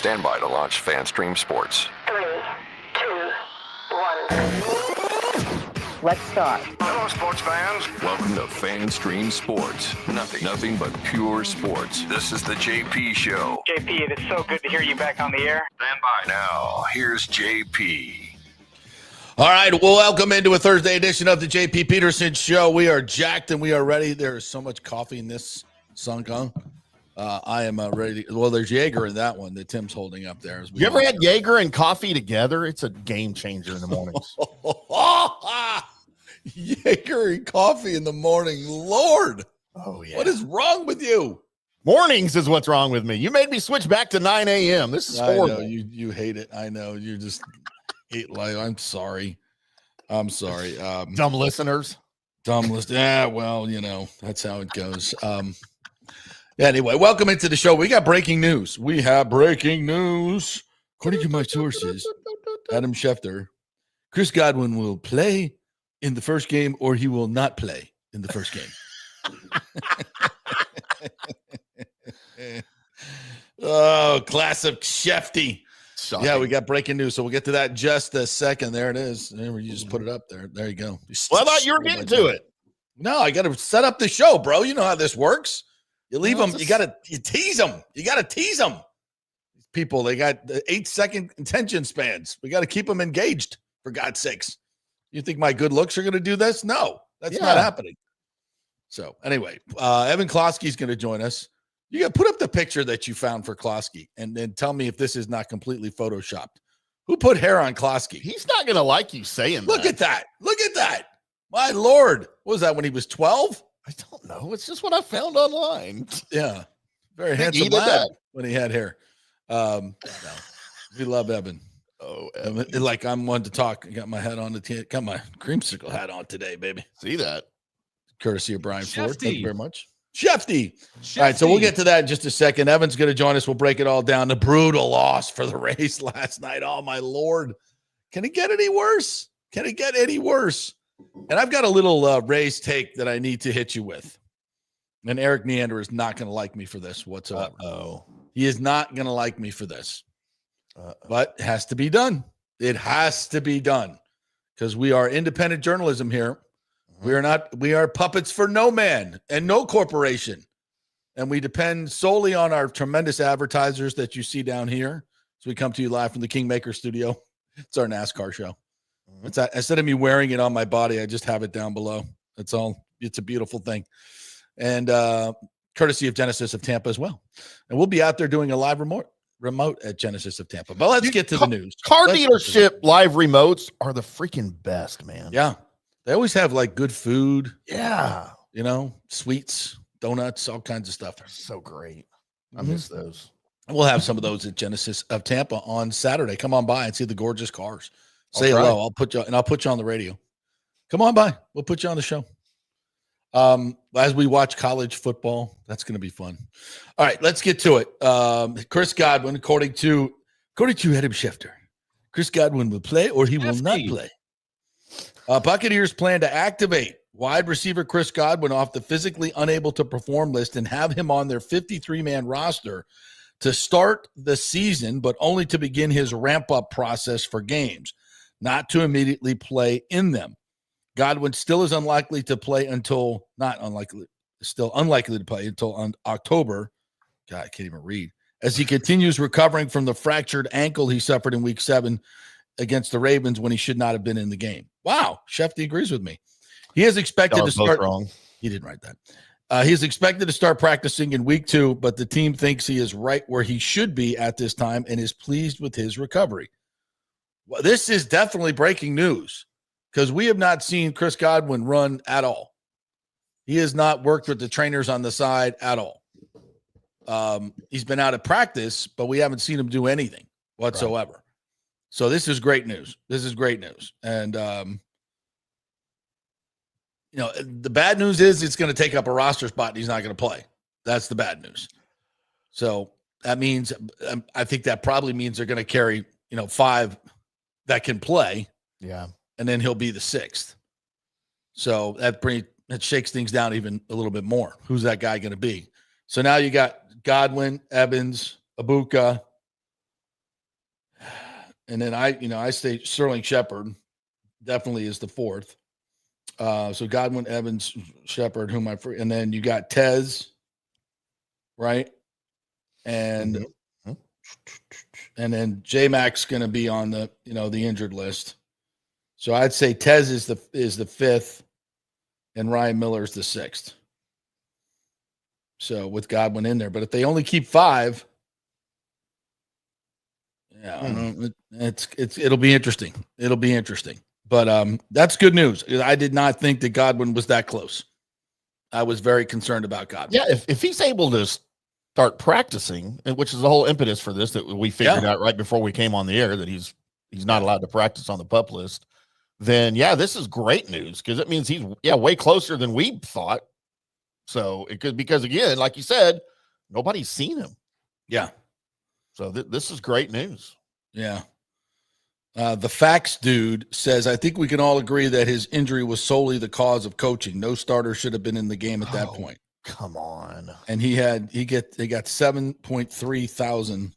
Stand by to launch FanStream Sports. 3, 2, 1. Let's start. Hello, sports fans. Welcome to FanStream Sports. Nothing but pure sports. This is the JP Show. JP, it is so good to hear you back on the air. Stand by. Now, here's JP. All right, well, welcome into a Thursday edition of the JP Peterson Show. We are jacked and we are ready. There is so much coffee in this Sunken. I am ready. Well, there's Jaeger in that one that Tim's holding up there. You ever had Jaeger and coffee together? It's a game changer in the mornings. Jaeger and coffee in the morning. Lord. Oh, yeah. What is wrong with you? Mornings is what's wrong with me. You made me switch back to 9 a.m. This is horrible. I know, you hate it. I know. You just hate life. I'm sorry. Dumb listeners. Yeah, well, that's how it goes. Anyway, welcome into the show. We got breaking news. We have breaking news. According to my sources, Adam Schefter, Chris Godwin will play in the first game or he will not play in the first game. Oh, classic Shefty. Shocking. Yeah, we got breaking news. So we'll get to that in just a second. There it is. There, you just put it up there. There you go. Well, I thought you were getting to it. No, I got to set up the show, bro. You know how this works. You leave them. You tease them. You got to tease them. These people, they got 8-second attention spans. We got to keep them engaged, for God's sakes. You think my good looks are going to do this? No, that's not happening. So anyway, Evan Closky is going to join us. You got to put up the picture that you found for Closky and then tell me if this is not completely photoshopped. Who put hair on Closky? He's not going to like you saying Look at that. Look at that. My Lord. What was that when he was 12? I don't know. It's just what I found online. Yeah. Very handsome lad when he had hair. We love Evan. Oh, Evan. Like I'm one to talk. I got my hat on got my creamsicle hat on today, baby. See that? Courtesy of Brian Shefty. Ford. Thank you very much. Shefty. All right, so we'll get to that in just a second. Evan's going to join us. We'll break it all down. The brutal loss for the Rays last night. Oh, my Lord. Can it get any worse? Can it get any worse? And I've got a little Rays take that I need to hit you with. And Eric Neander is not going to like me for this whatsoever. He is not going to like me for this. But it has to be done. It has to be done because we are independent journalism here. We are puppets for no man and no corporation. And we depend solely on our tremendous advertisers that you see down here. So we come to you live from the Kingmaker studio. It's our NASCAR show. It's instead of me wearing it on my body, I just have it down below. That's all. It's a beautiful thing. And courtesy of Genesis of Tampa as well. And we'll be out there doing a live remote at Genesis of Tampa. But let's get to the news. Car dealership live remotes are the freaking best, man. Yeah. They always have like good food. Yeah. Sweets, donuts, all kinds of stuff. They're so great. I miss those. We'll have some of those at Genesis of Tampa on Saturday. Come on by and see the gorgeous cars. Say hello. I'll put you on the radio. Come on by. We'll put you on the show. As we watch college football, that's going to be fun. All right, let's get to it. Chris Godwin, according to Adam Schefter, Chris Godwin will play or he will not play. Buccaneers plan to activate wide receiver Chris Godwin off the physically unable to perform list and have him on their 53-man roster to start the season, but only to begin his ramp-up process for games, not to immediately play in them. Godwin still is unlikely to play until unlikely to play until on October. God, I can't even read. As he continues recovering from the fractured ankle he suffered in week 7 against the Ravens when he should not have been in the game. Wow, Shefty agrees with me. He is expected to start. Wrong. He didn't write that. He is expected to start practicing in week 2, but the team thinks he is right where he should be at this time and is pleased with his recovery. Well, this is definitely breaking news because we have not seen Chris Godwin run at all. He has not worked with the trainers on the side at all. He's been out of practice, but we haven't seen him do anything whatsoever. Right. So this is great news. And, the bad news is it's going to take up a roster spot and he's not going to play. That's the bad news. So that means, I think that probably means they're going to carry, 5 that can play. Yeah. And then he'll be the 6th. So that shakes things down even a little bit more. Who's that guy going to be? So now you got Godwin, Evans, Ibuka, And then I say Sterling Shepard definitely is the fourth. So Godwin, Evans, Shepard, and then you got Tez, right? And and then J-Mac's going to be on the injured list. So I'd say Tez is the fifth, and Ryan Miller is the sixth. So with Godwin in there, but if they only keep five, it'll be interesting. It'll be interesting. But that's good news. I did not think that Godwin was that close. I was very concerned about Godwin. Yeah, if he's able to start practicing, which is the whole impetus for this that we figured out right before we came on the air, that he's not allowed to practice on the PUP list, then this is great news because it means he's way closer than we thought. So it could, because again, like you said, nobody's seen him. Yeah. So this is great news. Yeah. The facts dude says, I think we can all agree that his injury was solely the cause of coaching. No starter should have been in the game at that point. Come on. And they got 7.3 thousand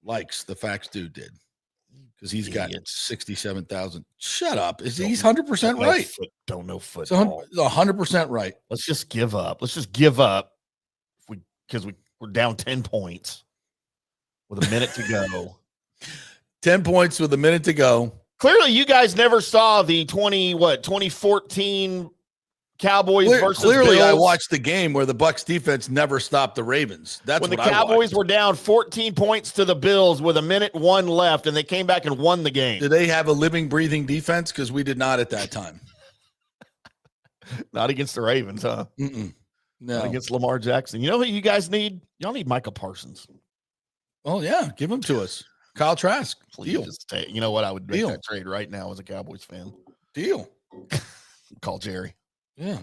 likes. The facts dude did, because he's got 67,000. Shut up. He's 100% right. Don't know football. It's 100% right. Let's just give up. Because we're down 10 points with a minute to go. 10 points with a minute to go. Clearly, you guys never saw the 2014 Cowboys versus Clearly, Bills. I watched the game where the Bucs defense never stopped the Ravens. That's when what the Cowboys were down 14 points to the Bills with 1:01 left, and they came back and won the game. Did they have a living, breathing defense? Because we did not at that time. Not against the Ravens, huh? No. Not against Lamar Jackson. You know who you guys need? Y'all need Micah Parsons. Oh, yeah. Give him to us. Kyle Trask. Deal. You know what? I would make that trade right now as a Cowboys fan. Deal. Call Jerry. Yeah.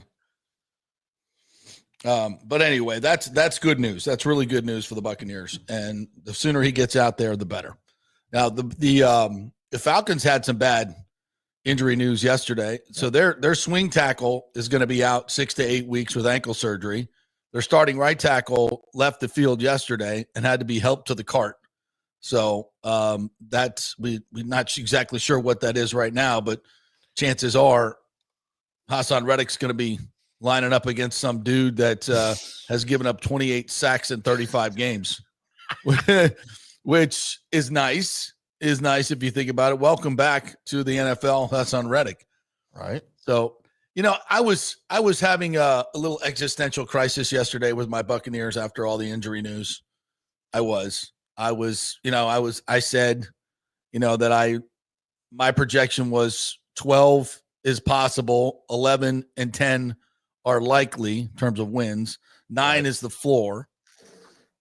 But anyway, that's good news. That's really good news for the Buccaneers. And the sooner he gets out there, the better. Now, the Falcons had some bad injury news yesterday. So their swing tackle is going to be out 6 to 8 weeks with ankle surgery. Their starting right tackle left the field yesterday and had to be helped to the cart. So that's we're not exactly sure what that is right now, but chances are Hassan Reddick's going to be lining up against some dude that has given up 28 sacks in 35 games, which is nice. Is nice if you think about it. Welcome back to the NFL, Hassan Reddick. Right. So, I was having a little existential crisis yesterday with my Buccaneers after all the injury news. I said, that my projection was 12 is possible, 11 and 10 are likely in terms of wins. 9 is the floor.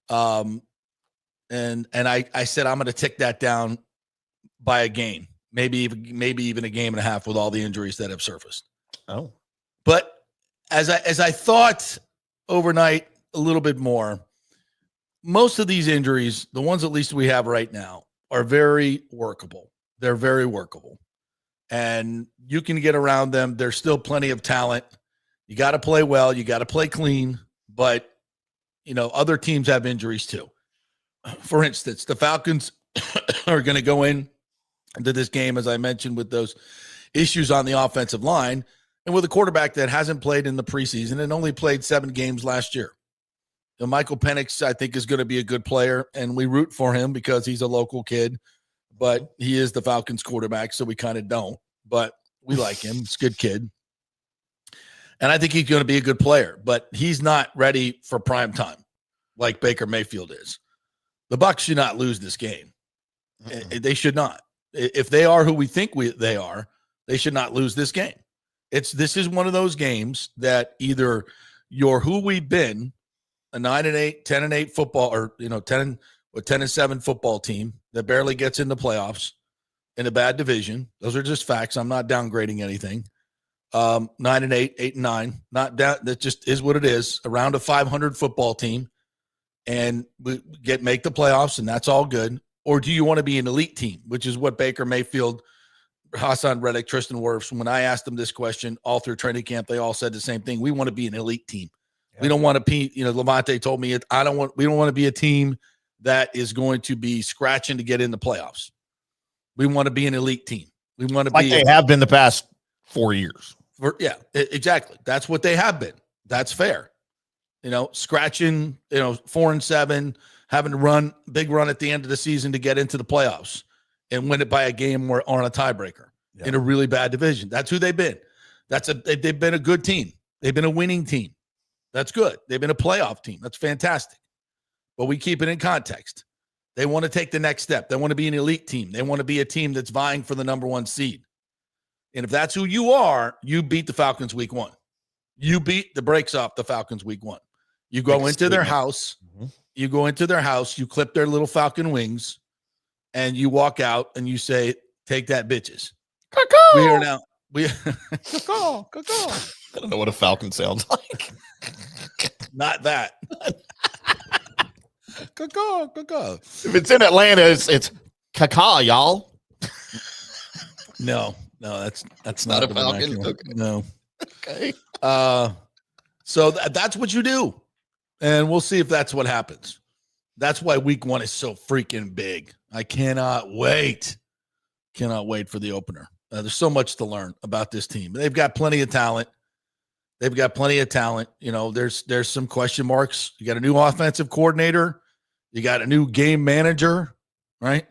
And I said I'm going to tick that down by a game, maybe even a game and a half with all the injuries that have surfaced. Oh, but as I thought overnight a little bit more, most of these injuries, the ones at least we have right now, are very workable. They're very workable, and you can get around them. There's still plenty of talent. You got to play well. You got to play clean, but other teams have injuries too. For instance, the Falcons are going to go into this game, as I mentioned, with those issues on the offensive line and with a quarterback that hasn't played in the preseason and only played 7 games last year. Michael Penix, I think, is going to be a good player, and we root for him because he's a local kid, but he is the Falcons quarterback, so we kind of don't. But we like him. He's a good kid. And I think he's going to be a good player, but he's not ready for prime time like Baker Mayfield is. The Bucs should not lose this game. They should not. If they are who we think they are, they should not lose this game. This is one of those games that either you're who we've been, a 9-8, 10-8 football, or 10-7 football team that barely gets in the playoffs in a bad division. Those are just facts. I'm not downgrading anything. 9-8, 8-9, not down. That just is what it is. Around a 500 football team, and we make the playoffs, and that's all good. Or do you want to be an elite team, which is what Baker Mayfield, Hassan Reddick, Tristan Wirfs, when I asked them this question all through training camp, they all said the same thing. We want to be an elite team. Yeah. We don't want to be, Levante told me we don't want to be a team that is going to be scratching to get in the playoffs. We want to be an elite team. We want to like be they have been the past 4 years. Exactly. That's what they have been. That's fair. Scratching, 4-7, having to big run at the end of the season to get into the playoffs and win it by a game or on a tiebreaker in a really bad division. That's who they've been. They've been a good team. They've been a winning team. That's good. They've been a playoff team. That's fantastic. But we keep it in context. They want to take the next step. They want to be an elite team. They want to be a team that's vying for the number 1 seed. And if that's who you are, you beat the Falcons week 1. You beat the brakes off the Falcons week 1. You go into their house. Mm-hmm. You go into their house. You clip their little Falcon wings, and you walk out and you say, "Take that, bitches." Caw-caw. We are now. Caw-caw, caw-caw. I don't know what a Falcon sounds like. Not that. Caw-caw, caw-caw. If it's in Atlanta, it's caw-caw, y'all. No, that's not a Falcon. Okay. No. Okay. So that's what you do. And we'll see if that's what happens. That's why week 1 is so freaking big. I cannot wait. Cannot wait for the opener. There's so much to learn about this team. They've got plenty of talent. There's some question marks. You got a new offensive coordinator. You got a new game manager, right?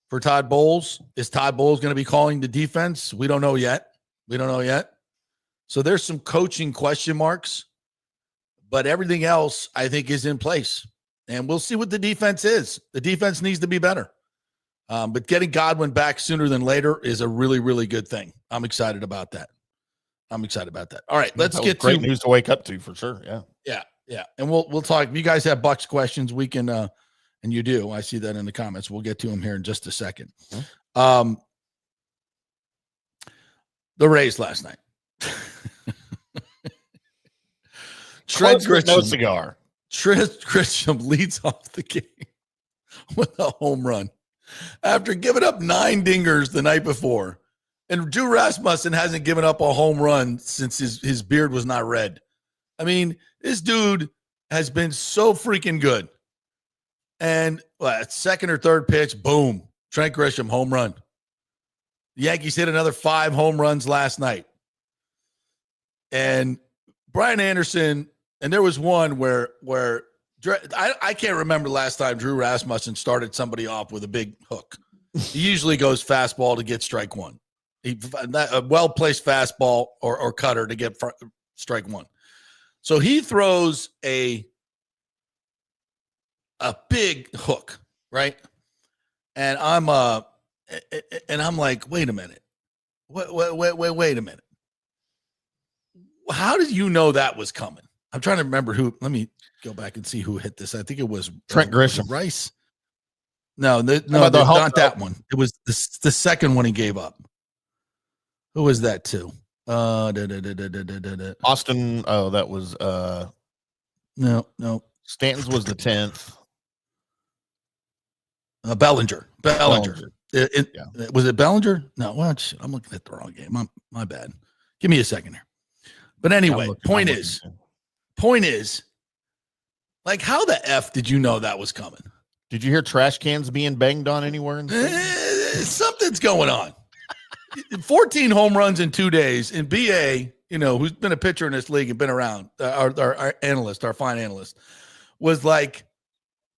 For Todd Bowles. Is Todd Bowles going to be calling the defense? We don't know yet. So there's some coaching question marks. But everything else, I think, is in place. And we'll see what the defense is. The defense needs to be better. But getting Godwin back sooner than later is a really, really good thing. I'm excited about that. All right, let's get great news to wake up to for sure. Yeah. And we'll talk. If you guys have Bucs questions, we can and you do. I see that in the comments. We'll get to them here in just a second. Mm-hmm. The Rays last night. Trent Grisham, no cigar. Trent Grisham leads off the game with a home run after giving up 9 dingers the night before. And Drew Rasmussen hasn't given up a home run since his beard was not red. I mean, this dude has been so freaking good. And second or third pitch, boom, Trent Grisham, home run. The Yankees hit another 5 home runs last night. And Brian Anderson, and there was one where I can't remember last time Drew Rasmussen started somebody off with a big hook. He usually goes fastball to get strike 1. A well-placed fastball or cutter to get strike 1. So he throws a big hook, right? And I'm like, wait a minute. Wait a minute. How did you know that was coming? I'm trying to remember who. Let me go back and see who hit this. I think it was Trent Grisham. Rice. No, not that one. It was the second one he gave up. Who was that to? Austin. Oh, that was no. Stanton's was the 10th. Bellinger. Was it Bellinger? No, well, I'm looking at the wrong game. My bad. Give me a second here. But anyway, point is, like, how the F did you know that was coming? Did you hear trash cans being banged on anywhere? Something's going on. 14 home runs in 2 days. And BA, who's been a pitcher in this league and been around, our analyst, our fine analyst, was like,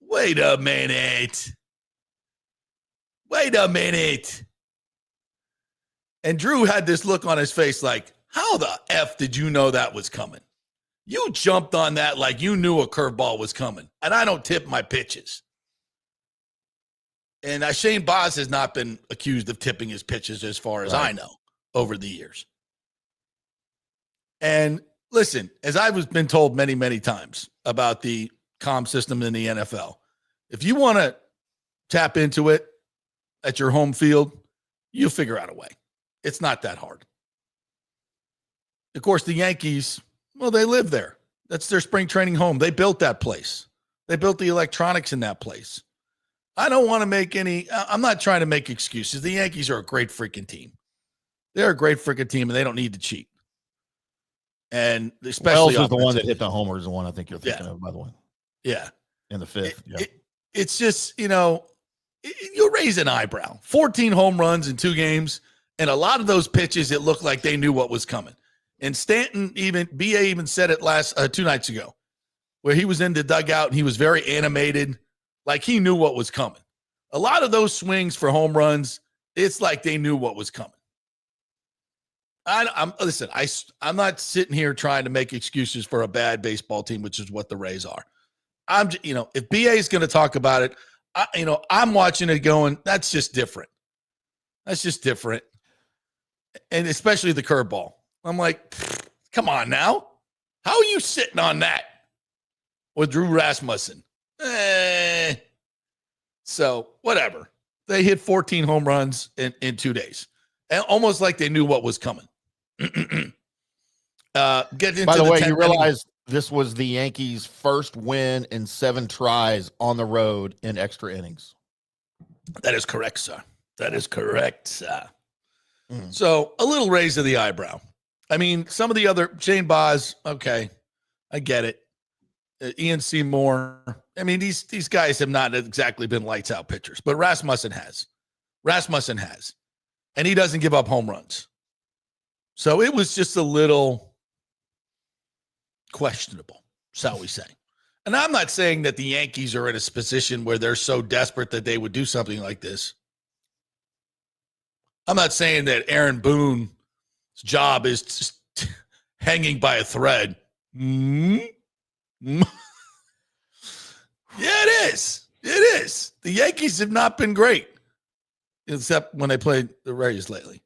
wait a minute. And Drew had this look on his face like, how the F did you know that was coming? You jumped on that like you knew a curveball was coming. And I don't tip my pitches. And Shane Baz has not been accused of tipping his pitches as far as I know over the years. And listen, as I've been told many, many times about the comm system in the NFL, if you want to tap into it at your home field, you figure out a way. It's not that hard. Of course, the Yankees, well, they live there. That's their spring training home. They built that place. They built the electronics in that place. I don't want to make I'm not trying to make excuses. The Yankees are a great freaking team. They're a great freaking team, and they don't need to cheat. And especially Wells was the one that hit the homer is the one I think you're thinking of, by the way. Yeah. In the 5th. It's just, you raise an eyebrow. 14 home runs in 2 games, and a lot of those pitches, it looked like they knew what was coming. And Stanton, BA even said it 2 nights ago, where he was in the dugout and he was very animated, like he knew what was coming. A lot of those swings for home runs, it's like they knew what was coming. I'm not sitting here trying to make excuses for a bad baseball team, which is what the Rays are. If BA is going to talk about it, I'm watching it going, that's just different. That's just different. And especially the curveball. I'm like, come on now. How are you sitting on that with Drew Rasmussen? So whatever. They hit 14 home runs in 2 days. And almost like they knew what was coming. By the way, you realize this was the Yankees' first win in 7 tries on the road in extra innings. That is correct, sir. That is correct, sir. So a little raise of the eyebrow. I mean, some of the other Shane Baz, okay, I get it. Ian Seymour. I mean, these guys have not exactly been lights out pitchers, but Rasmussen has. And he doesn't give up home runs. So it was just a little questionable, shall we say. And I'm not saying that the Yankees are in a position where they're so desperate that they would do something like this. I'm not saying that Aaron Boone's job is just hanging by a thread. Yeah, it is. It is. The Yankees have not been great, except when they played the Rays lately.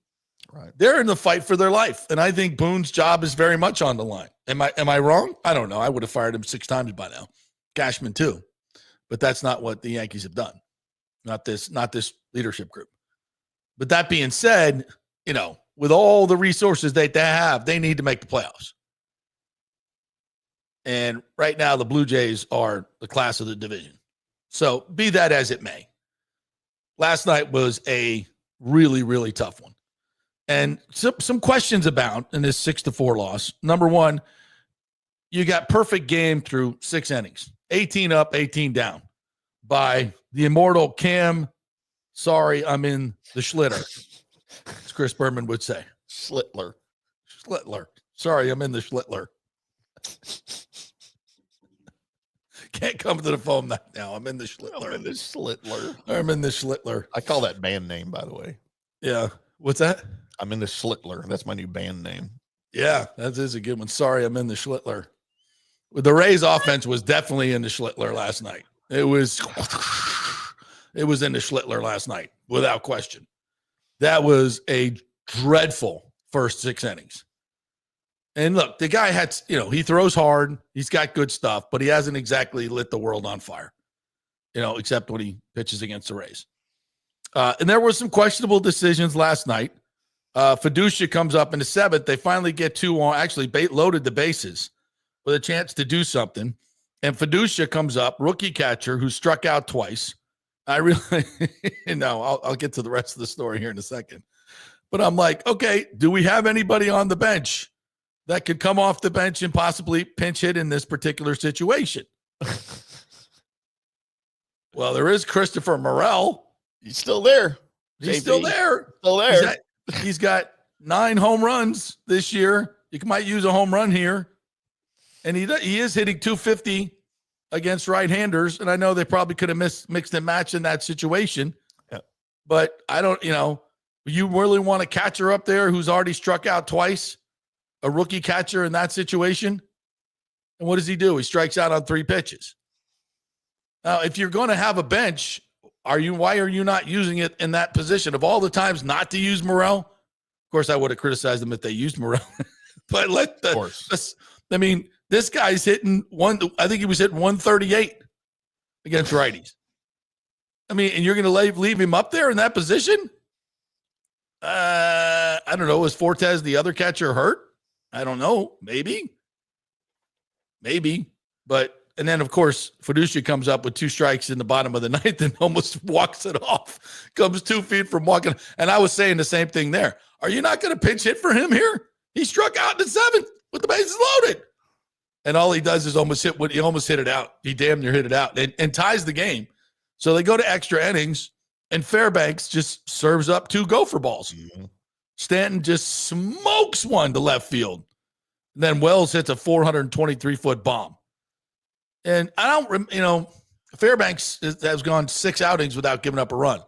Right. They're in the fight for their life, and I think Boone's job is very much on the line. Am I wrong? I don't know. I would have fired him 6 times by now. Cashman too. But that's not what the Yankees have done. Not this leadership group. But that being said, with all the resources they have, they need to make the playoffs. And right now, the Blue Jays are the class of the division. So be that as it may. Last night was a really, really tough one. And some questions abound in this 6-4 loss. Number one, you got perfect game through 6 innings. 18 up, 18 down by the immortal Cam. Sorry, I'm in the Schlitter, as Chris Berman would say. Schlittler. Sorry, I'm in the Schlittler. Can't come to the phone now. I'm in the Schlittler. I'm in the Schlittler. I call that band name, by the way. Yeah. What's that? I'm in the Schlittler. That's my new band name. Yeah, that is a good one. Sorry, I'm in the Schlittler. The Rays offense was definitely in the Schlittler last night. It was in the Schlittler last night, without question. That was a dreadful first 6 innings. And look, the guy had, he throws hard. He's got good stuff, but he hasn't exactly lit the world on fire, except when he pitches against the Rays. And there were some questionable decisions last night. Fiducia comes up in the 7th. They finally get 2 on, actually loaded the bases with a chance to do something. And Fiducia comes up, rookie catcher who struck out twice. I really, I'll get to the rest of the story here in a second. But I'm like, okay, do we have anybody on the bench that could come off the bench and possibly pinch hit in this particular situation? Well, there is Christopher Morel. He's still there. He's still there. He's got 9 home runs this year. You might use a home run here. And he is hitting 250 against right-handers. And I know they probably could have mixed and matched in that situation. Yeah. But I don't, you really want a catcher up there who's already struck out twice, a rookie catcher in that situation? And what does he do? He strikes out on 3 pitches. Now, if you're going to have a bench, why are you not using it in that position? Of all the times not to use Morel, of course, I would have criticized them if they used Morel. But this guy's hitting I think he was hitting 138 against righties. And you're going to leave him up there in that position? I don't know. Was Fortes the other catcher hurt? I don't know. Maybe. But, and then, of course, Fiducia comes up with 2 strikes in the bottom of the 9th and almost walks it off. Comes 2 feet from walking. And I was saying the same thing there. Are you not going to pinch hit for him here? He struck out in the 7th with the bases loaded. And all he does is almost hit it out. He damn near hit it out and ties the game. So they go to extra innings. And Fairbanks just serves up 2 gopher balls. Mm-hmm. Stanton just smokes one to left field. And then Wells hits a 423-foot bomb. And I don't, Fairbanks has gone 6 outings without giving up a run.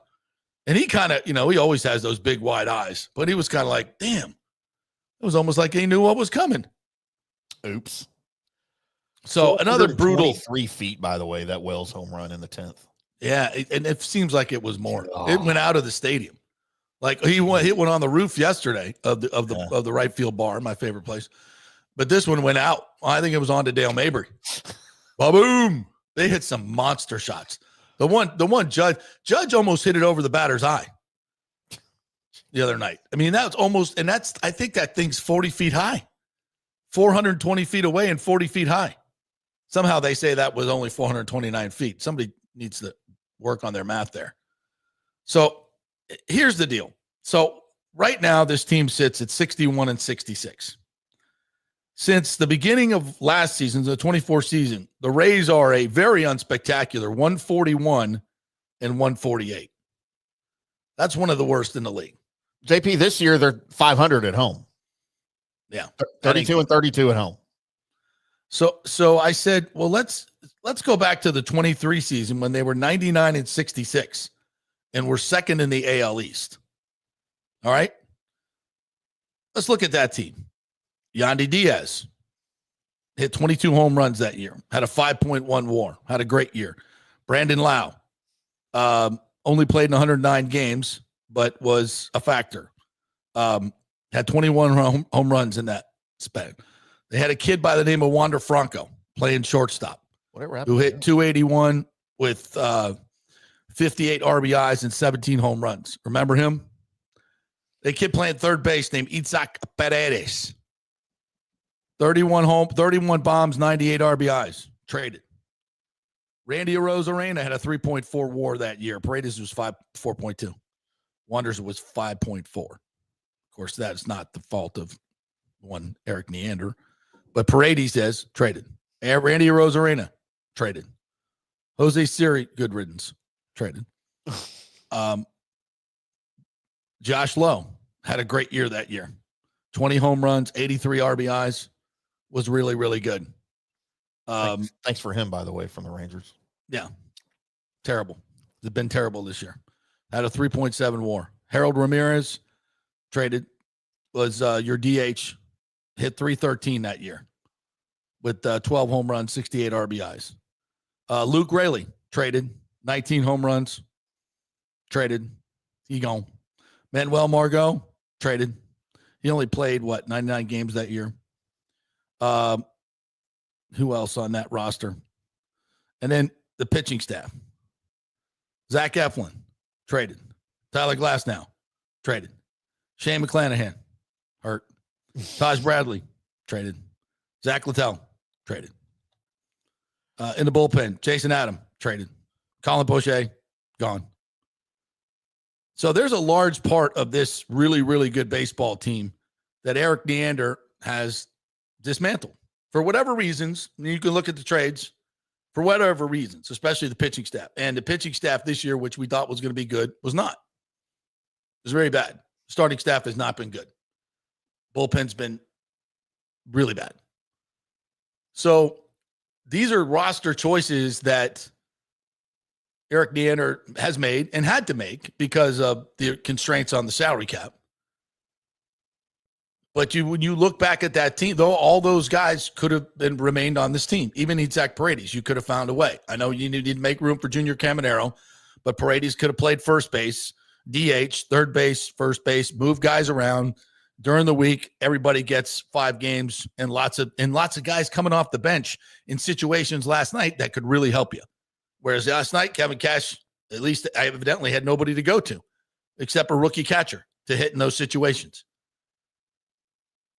And he kind of, he always has those big wide eyes. But he was kind of like, damn. It was almost like he knew what was coming. Oops. So another brutal 3 feet, by the way, that Wells home run in the 10th. Yeah, and it seems like it was more. Oh. It went out of the stadium. Like he hit one on the roof yesterday of the right field bar, my favorite place. But this one went out. I think it was on to Dale Mabry. Ba-boom! They hit some monster shots. The one Judge almost hit it over the batter's eye the other night. I mean, that's almost, and I think that thing's 40 feet high, 420 feet away and 40 feet high. Somehow they say that was only 429 feet. Somebody needs to work on their math there. So here's the deal. So right now, this team sits at 61-66. Since the beginning of last season, the 24 season, the Rays are a very unspectacular 141 and 148. That's one of the worst in the league. JP, this year they're 500 at home. Yeah. 32 and 32 at home. So I said, well, let's go back to the 23 season when they were 99-66 and were second in the AL East. All right. Let's look at that team. Yandy Diaz hit 22 home runs that year, had a 5.1 WAR, had a great year. Brandon Lau only played in 109 games, but was a factor. Had 21 home runs in that span. They had a kid by the name of Wander Franco playing shortstop, who hit 281 with 58 RBIs and 17 home runs. Remember him? A kid playing third base named Isaac Paredes. 31 bombs, 98 RBIs. Traded. Randy Arozarena had a 3.4 WAR that year. Paredes was 4.2. Wonders was 5.4. Of course, that's not the fault of one Eric Neander. But Paredes says traded. Randy Arozarena, traded. Jose Siri, good riddance, traded. Josh Lowe had a great year that year. 20 home runs, 83 RBIs. Was really, really good. Thanks for him, by the way, from the Rangers. Yeah. Terrible. It's been terrible this year. Had a 3.7 WAR. Harold Ramirez, traded, was your DH, hit 313 that year with 12 home runs, 68 RBIs. Luke Raley, traded, 19 home runs, traded. He gone. Manuel Margot, traded. He only played, 99 games that year. Who else on that roster? And then the pitching staff. Zach Eflin, traded. Tyler Glasnow, traded. Shane McClanahan, hurt. Taj Bradley, traded. Zach Littell, traded. In the bullpen, Jason Adam, traded. Colin Poche, gone. So there's a large part of this really, really good baseball team that Eric Neander has dismantled for whatever reasons. You can look at the trades for whatever reasons, especially the pitching staff. And the pitching staff this year, which we thought was going to be good, was not. It was very bad. Starting staff has not been good. Bullpen's been really bad. So these are roster choices that Eric Neander has made and had to make because of the constraints on the salary cap. But when you look back at that team, though, all those guys could have remained on this team. Even Isaac Paredes, you could have found a way. I know you needed to make room for Junior Caminero, but Paredes could have played first base, DH, third base, first base, move guys around. During the week, everybody gets 5 games and lots of guys coming off the bench in situations last night that could really help you. Whereas last night, Kevin Cash, at least I evidently had nobody to go to except a rookie catcher to hit in those situations.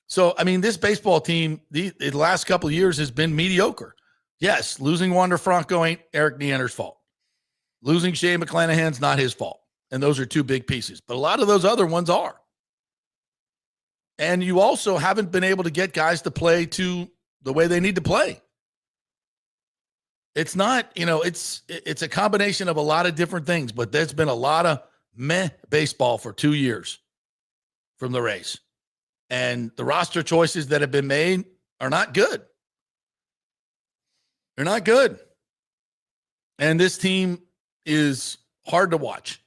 So, I mean, this baseball team, the last couple of years has been mediocre. Yes, losing Wander Franco ain't Eric Neander's fault. Losing Shane McClanahan's not his fault. And those are 2 big pieces. But a lot of those other ones are. And you also haven't been able to get guys to play to the way they need to play. It's not, it's a combination of a lot of different things, but there's been a lot of meh baseball for 2 years from the Rays. And the roster choices that have been made are not good. They're not good. And this team is hard to watch.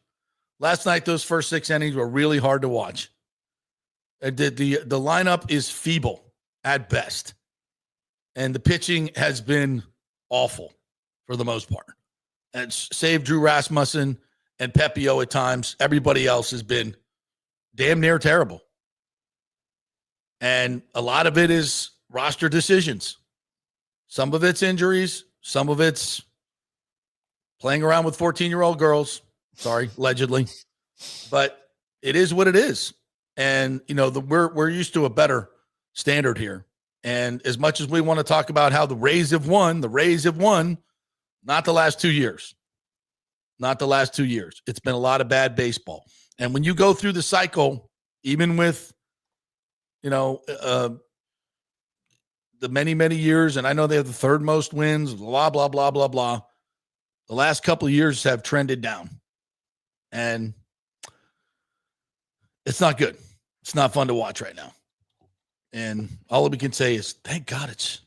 Last night, those first 6 innings were really hard to watch. The lineup is feeble at best. And the pitching has been awful for the most part. And save Drew Rasmussen and Pepio at times. Everybody else has been damn near terrible. And a lot of it is roster decisions. Some of it's injuries. Some of it's playing around with 14-year-old girls. Sorry, allegedly. But it is what it is. And, we're used to a better standard here. And as much as we want to talk about how the Rays have won not the last 2 years. Not the last 2 years. It's been a lot of bad baseball. And when you go through the cycle, even with, the many, many years, and I know they have the third most wins, blah, blah, blah, blah, blah. The last couple of years have trended down. And it's not good. It's not fun to watch right now. And all we can say is, thank God it's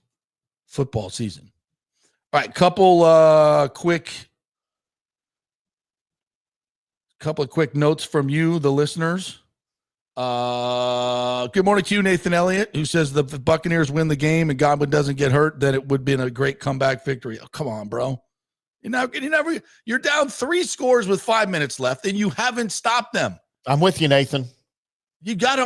football season. All right, couple of quick notes from you, the listeners. Good morning to you, Nathan Elliott, who says the Buccaneers win the game and Godwin doesn't get hurt, then it would have been a great comeback victory. Oh, come on, bro. You're down 3 scores with 5 minutes left, and you haven't stopped them. I'm with you, Nathan. You got to.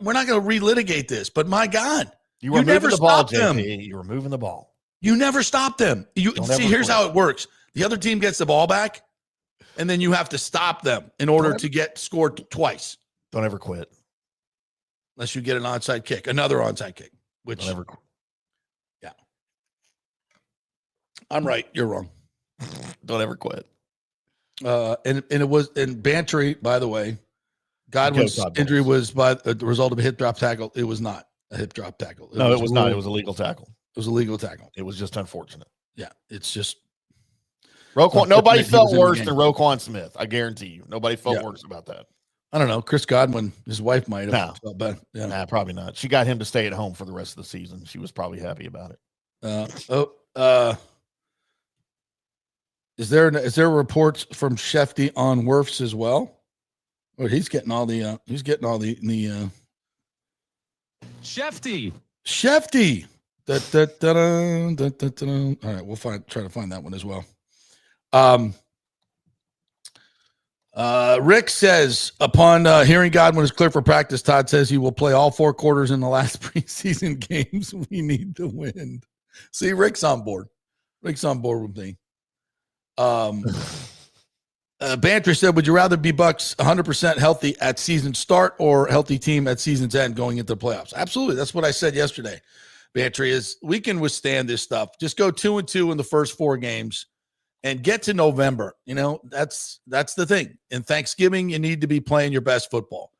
We're not going to relitigate this, but my God, you were never moving the ball, them. JP. You were moving the ball. You never stop them. Here's how it works: the other team gets the ball back, and then you have to stop them in order to get scored twice. Don't ever quit, unless you get an onside kick, another onside kick. Which, don't ever quit. Yeah, I'm right. You're wrong. Don't ever quit. And Bantry, by the way, Godwin's injury was by the result of a hip drop tackle. It was not a hip drop tackle. It was not. It was a legal tackle. It was a legal tackle. It was just unfortunate. Yeah, it's just Roquan. Nobody felt worse than Roquan Smith. I guarantee you. Nobody felt worse about that. I don't know. Chris Godwin, his wife might have felt bad. Yeah. Nah, probably not. She got him to stay at home for the rest of the season. She was probably happy about it. Is there reports from Shefty on Wirfs as well? Or he's getting all the Shefty. All right, we'll try to find that one as well. Rick says, upon hearing Godwin is clear for practice, Todd says he will play all 4 quarters in the last preseason games. We need to win. See, Rick's on board. Rick's on board with me. Banter said, would you rather be Bucs 100% healthy at season start or healthy team at season's end going into the playoffs? Absolutely. That's what I said yesterday. Banter is, we can withstand this stuff. Just go 2-2 in the first 4 games and get to November. That's the thing. In Thanksgiving, you need to be playing your best football.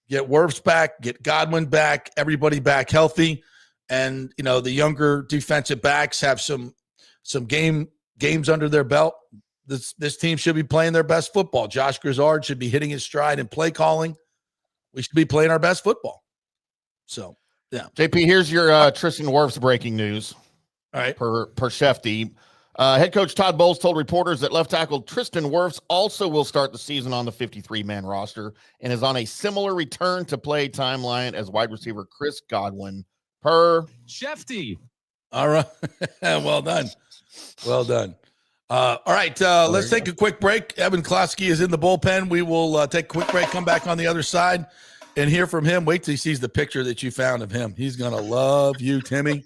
Get Wirfs back, get Godwin back, everybody back healthy. And, the younger defensive backs have some games under their belt. This team should be playing their best football. Josh Grizzard should be hitting his stride in play calling. We should be playing our best football. So, yeah. JP, here's your Tristan Wirfs breaking news. All right. Per Shefty. Head coach Todd Bowles told reporters that left tackle Tristan Wirfs also will start the season on the 53-man roster and is on a similar return to play timeline as wide receiver Chris Godwin per Shefty. All right. Well done. Well done. All right, let's take a quick break. Evan Closky is in the bullpen. We will take a quick break, come back on the other side, and hear from him. Wait till he sees the picture that you found of him. He's going to love you, Timmy.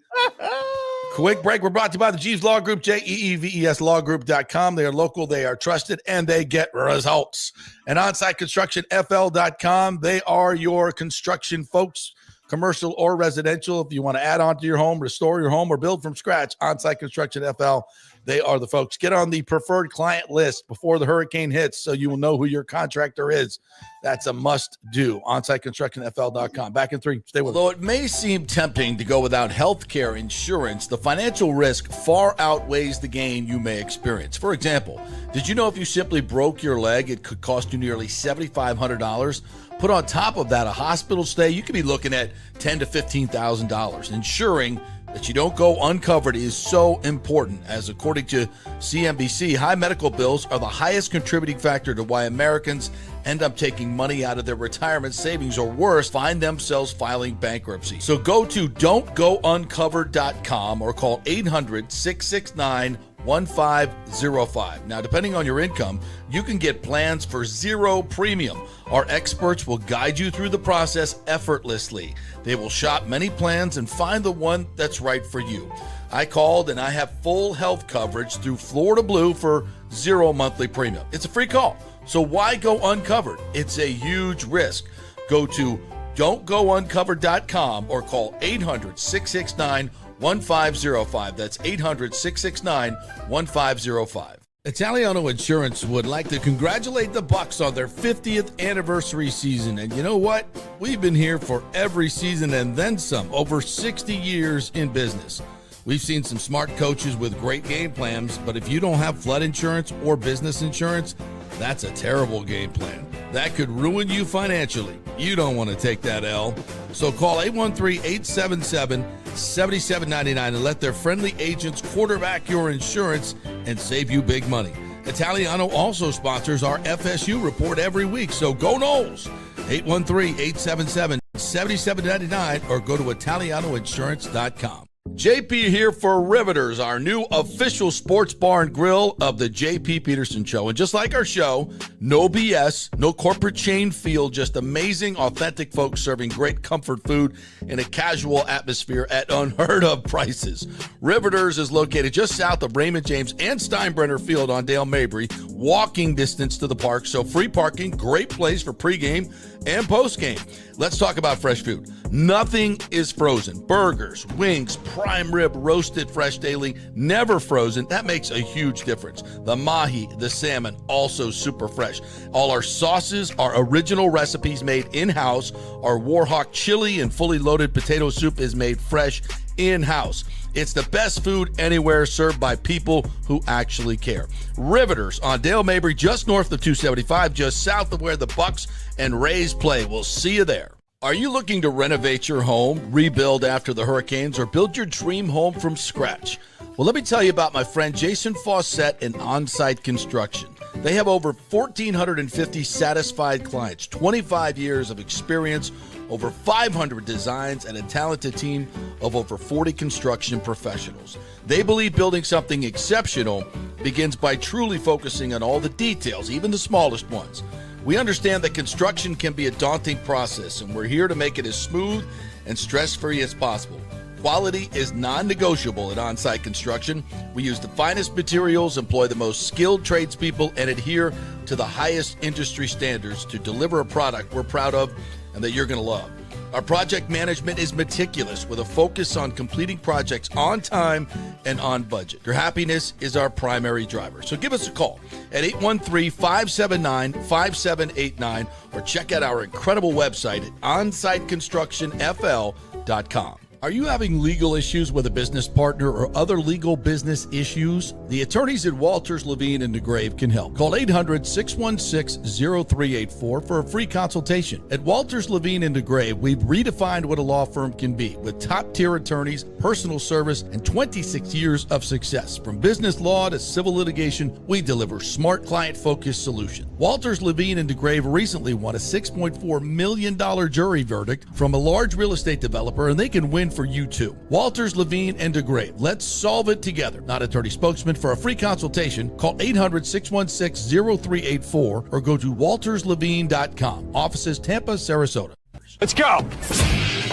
Quick break. We're brought to you by the Jeeves Law Group, JEEVESLawgroup.com. They are local, they are trusted, and they get results. And OnSiteConstructionFL.com. They are your construction folks, commercial or residential. If you want to add on to your home, restore your home, or build from scratch, OnSiteConstructionFL.com. They are the folks. Get on the preferred client list before the hurricane hits so you will know who your contractor is. That's a must-do. OnSiteConstructionFL.com. Back in 3. Stay with us. Although it may seem tempting to go without health care insurance, the financial risk far outweighs the gain you may experience. For example, did you know if you simply broke your leg, it could cost you nearly $7,500? Put on top of that a hospital stay, you could be looking at $10,000 to $15,000. Ensuring that you don't go uncovered is so important, as according to CNBC, high medical bills are the highest contributing factor to why Americans end up taking money out of their retirement savings, or worse, find themselves filing bankruptcy. So go to don'tgouncovered.com or call 800-669-1505. Now, depending on your income, you can get plans for zero premium. Our experts will guide you through the process effortlessly. They will shop many plans and find the one that's right for you. I called and I have full health coverage through Florida Blue for zero monthly premium. It's a free call. So why go uncovered? It's a huge risk. Go to don'tgouncovered.com or call 800-669-1505. That's 800-669-1505. Italiano Insurance would like to congratulate the Bucs on their 50th anniversary season. And you know what? We've been here for every season and then some, over 60 years in business. We've seen some smart coaches with great game plans, but if you don't have flood insurance or business insurance, that's a terrible game plan. That could ruin you financially. You don't want to take that L. So call 813-877-7799 and let their friendly agents quarterback your insurance and save you big money. Italiano also sponsors our FSU report every week, so go Noles. 813-877-7799 or go to italianoinsurance.com. JP here for Riveters, our new official sports bar and grill of the JP Peterson Show. And just like our show, no BS, no corporate chain feel, just amazing, authentic folks serving great comfort food in a casual atmosphere at unheard of prices. Riveters is located just south of Raymond James and Steinbrenner Field on Dale Mabry, walking distance to the park, so free parking, great place for pregame and postgame. Let's talk about fresh food. Nothing is frozen. Burgers, wings, prime rib, roasted fresh daily, never frozen. That makes a huge difference. The mahi, the salmon, also super fresh. All our sauces are original recipes made in-house. Our Warhawk chili and fully loaded potato soup is made fresh in-house. It's the best food anywhere, served by people who actually care. Riveters on Dale Mabry, just north of 275, just south of where the Bucs and Rays play. We'll see you there. Are you looking to renovate your home, rebuild after the hurricanes, or build your dream home from scratch? Well, let me tell you about my friend Jason Fawcett and On-Site Construction. They have over 1,450 satisfied clients, 25 years of experience, over 500 designs, and a talented team of over 40 construction professionals. They believe building something exceptional begins by truly focusing on all the details, even the smallest ones. We understand that construction can be a daunting process, and we're here to make it as smooth and stress-free as possible. Quality is non-negotiable at On-Site Construction. We use the finest materials, employ the most skilled tradespeople, and adhere to the highest industry standards to deliver a product we're proud of and that you're going to love. Our project management is meticulous with a focus on completing projects on time and on budget. Your happiness is our primary driver. So give us a call at 813-579-5789 or check out our incredible website at onsiteconstructionfl.com. Are you having legal issues with a business partner or other legal business issues? The attorneys at Walters, Levine, and DeGrave can help. Call 800-616-0384 for a free consultation. At Walters, Levine, and DeGrave, we've redefined what a law firm can be with top-tier attorneys, personal service, and 26 years of success. From business law to civil litigation, we deliver smart, client-focused solutions. Walters, Levine, and DeGrave recently won a $6.4 million jury verdict from a large real estate developer, and they can win for you too. Walters, Levine, and DeGrave. Let's solve it together. Not attorney spokesman. For a free consultation, call 800-616-0384 or go to walterslevine.com. Offices Tampa, Sarasota. Let's go.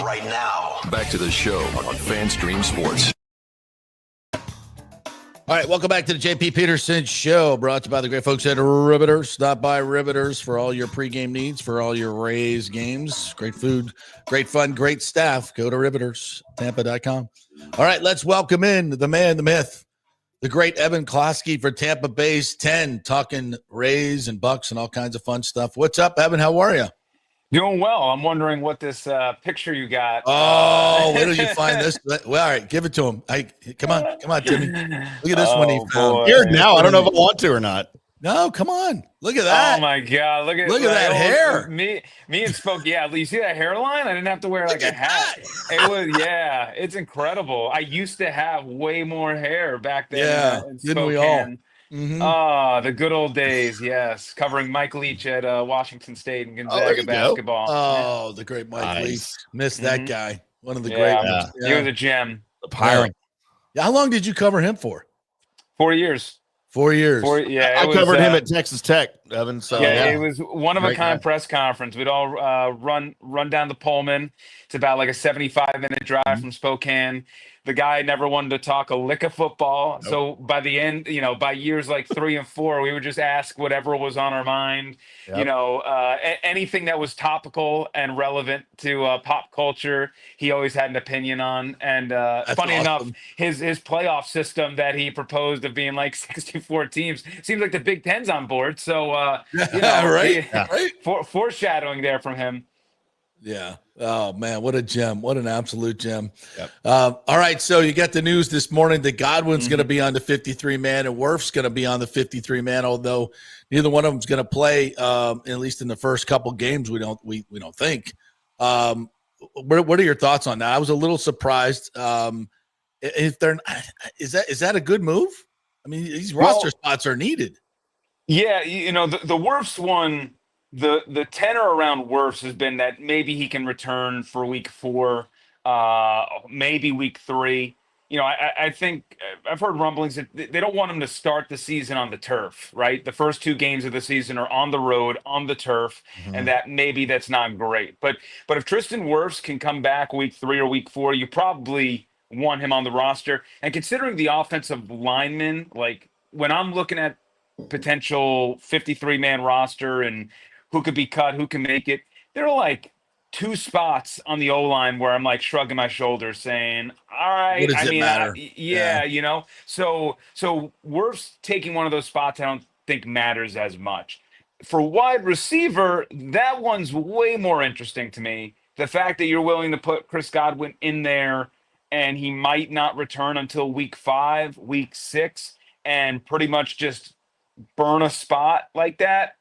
Right now, back to the show on FanStream Sports. All right, welcome back to the JP Peterson Show, brought to you by the great folks at Riveters. Stop by Riveters for all your pregame needs, for all your Rays games. Great food, great fun, great staff. Go to Riveters, Tampa.com. All right, let's welcome in the man, the myth, The great Evan Closky for Tampa Bay's 10, talking Rays and Bucs and all kinds of fun stuff. What's up, Evan? How are you? Doing well. I'm wondering what this picture you got. Oh, where did you find this? Well, all right, give it to him. Come on, Timmy. Look at this one he found. Boy. Here now, I don't know if I want to or not. No, come on. Look at that. Oh my God! Look at that hair. Me and Spoke. Yeah, you see that hairline? I didn't have to wear like a hat. It was it's incredible. I used to have way more hair back then. Yeah, in didn't we all? Mm-hmm. Oh, the good old days. Yes, covering Mike Leach at Washington State and Gonzaga basketball. Oh, the great Mike Leach. Missed that guy. One of the great ones. He was a gem. The pirate. Yeah. How long did you cover him for? 4 years. 4 years. I covered him at Texas Tech, Evan. So it was one of a kind press conference. We'd all run down to Pullman. It's about like a 75-minute drive from Spokane. The guy never wanted to talk a lick of football. Nope. So by the end, by years like 3 and 4, we would just ask whatever was on our mind. Yep. Anything that was topical and relevant to pop culture, he always had an opinion on. And funny enough, his playoff system that he proposed of being like 64 teams seems like the Big Ten's on board. So right. Foreshadowing there from him. Yeah. Oh, man, what a gem. What an absolute gem. Yep. All right, so you got the news this morning that Godwin's going to be on the 53-man and Wirf's going to be on the 53-man, although neither one of them's going to play, at least in the first couple games, we don't think. What are your thoughts on that? I was a little surprised. If they're is that a good move? I mean, these roster spots are needed. Yeah, the Wirf's one. The tenor around Wirfs has been that maybe he can return for week 4, maybe week 3. I think I've heard rumblings that they don't want him to start the season on the turf, right? The first 2 games of the season are on the road, on the turf, and that maybe that's not great. But if Tristan Wirfs can come back week 3 or week 4, you probably want him on the roster. And considering the offensive linemen, like when I'm looking at potential 53-man roster and who could be cut, who can make it, there are like 2 spots on the O-line where I'm like shrugging my shoulders saying, all right, what does it matter? So Wirfs taking one of those spots I don't think matters as much. For wide receiver, that one's way more interesting to me. The fact that you're willing to put Chris Godwin in there and he might not return until week 5, week 6, and pretty much just burn a spot like that.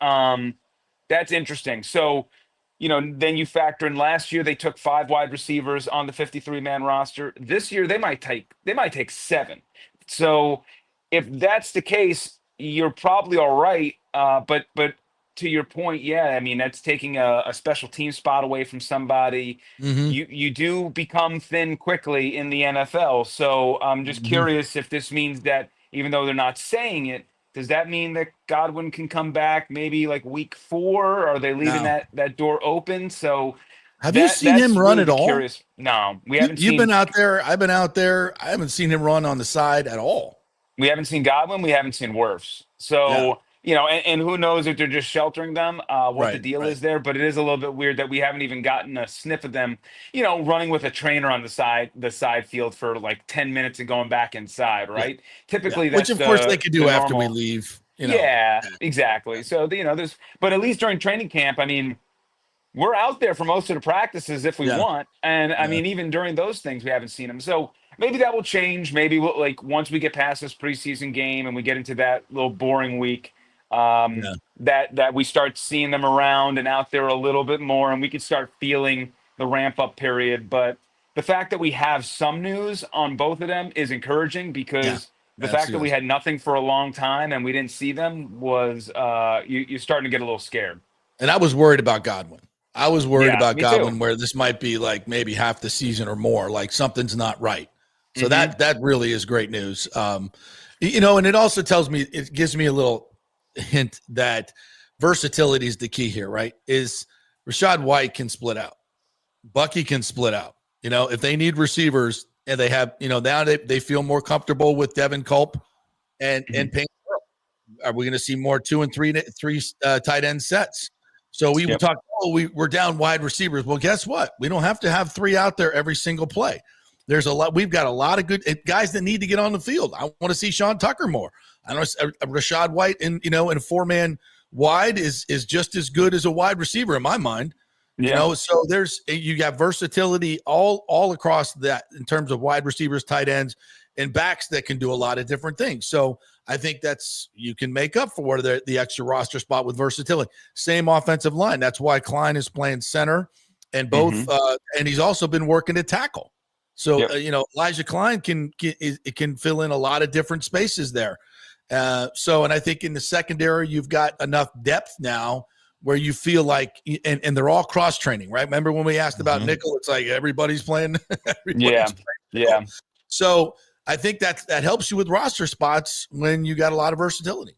That's interesting. So, then you factor in last year, they took 5 wide receivers on the 53-man roster. This year, they might take 7. So if that's the case, you're probably all right. But to your point, that's taking a special team spot away from somebody. You do become thin quickly in the NFL. So I'm just curious if this means that even though they're not saying it, does that mean that Godwin can come back maybe like week 4? Are they leaving that door open? So have you seen him run really at all? Curious. No, we haven't. You've been out there. I've been out there. I haven't seen him run on the side at all. We haven't seen Godwin. We haven't seen Wirfs. So and who knows if they're just sheltering them, what the deal is there. But it is a little bit weird that we haven't even gotten a sniff of them, running with a trainer on the side field for like 10 minutes and going back inside, right? Typically, that's which of course they could do after we leave. Yeah, exactly. So but at least during training camp, we're out there for most of the practices if we want, and even during those things, we haven't seen them. So maybe that will change. Maybe once we get past this preseason game and we get into that little boring week. That we start seeing them around and out there a little bit more, and we could start feeling the ramp up period. But the fact that we have some news on both of them is encouraging, because the fact that we had nothing for a long time and we didn't see them was you're starting to get a little scared. And I was worried about Godwin. Godwin too. Where this might be like maybe half the season or more, like something's not right. So that really is great news. And it also it gives me a little hint that versatility is the key here, right? Is Rachaad White can split out. Bucky can split out. If they need receivers and they have, now they feel more comfortable with Devin Culp and Payne. Are we going to see more 2 and 3 tight end sets? So we talk, we're down wide receivers. Well, guess what? We don't have to have 3 out there every single play. There's a lot. We've got a lot of good guys that need to get on the field. I want to see Sean Tucker more. I know Rashad White in a 4-man wide is just as good as a wide receiver in my mind. So you got versatility all across that in terms of wide receivers, tight ends, and backs that can do a lot of different things. So I think you can make up for the extra roster spot with versatility. Same offensive line. That's why Klein is playing center and both, and he's also been working to tackle. So, Elijah Klein can fill in a lot of different spaces there. And I think in the secondary, you've got enough depth now where you feel like, and they're all cross training, right? Remember when we asked about nickel, it's like everybody's playing. Yeah. So I think that helps you with roster spots when you got a lot of versatility.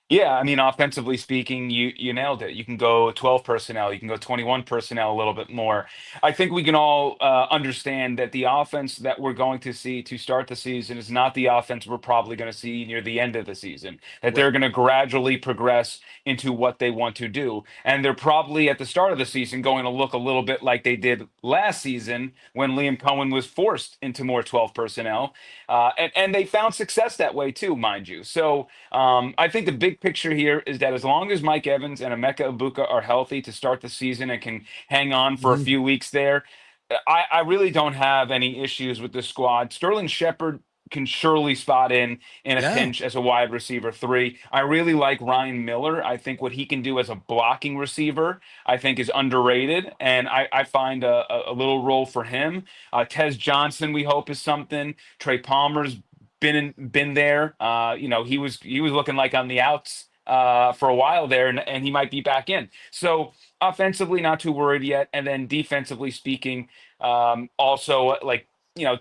Yeah, I mean, offensively speaking, you nailed it. You can go 12 personnel, you can go 21 personnel a little bit more. I think we can all understand that the offense that we're going to see to start the season is not the offense we're probably going to see near the end of the season, that they're going to gradually progress into what they want to do. And they're probably at the start of the season going to look a little bit like they did last season when Liam Cohen was forced into more 12 personnel. And they found success that way too, mind you. So I think the big picture here is that as long as Mike Evans and Emeka Egbuka are healthy to start the season and can hang on for a few weeks there, I really don't have any issues with the squad. Sterling Shepard can surely spot in a pinch as a wide receiver 3. I really like Ryan Miller. I think what he can do as a blocking receiver, I think is underrated. And I find a little role for him. Tez Johnson, we hope, is something. Trey Palmer's been there. He was looking like on the outs for a while there, and he might be back in. So offensively, not too worried yet. And then defensively speaking, also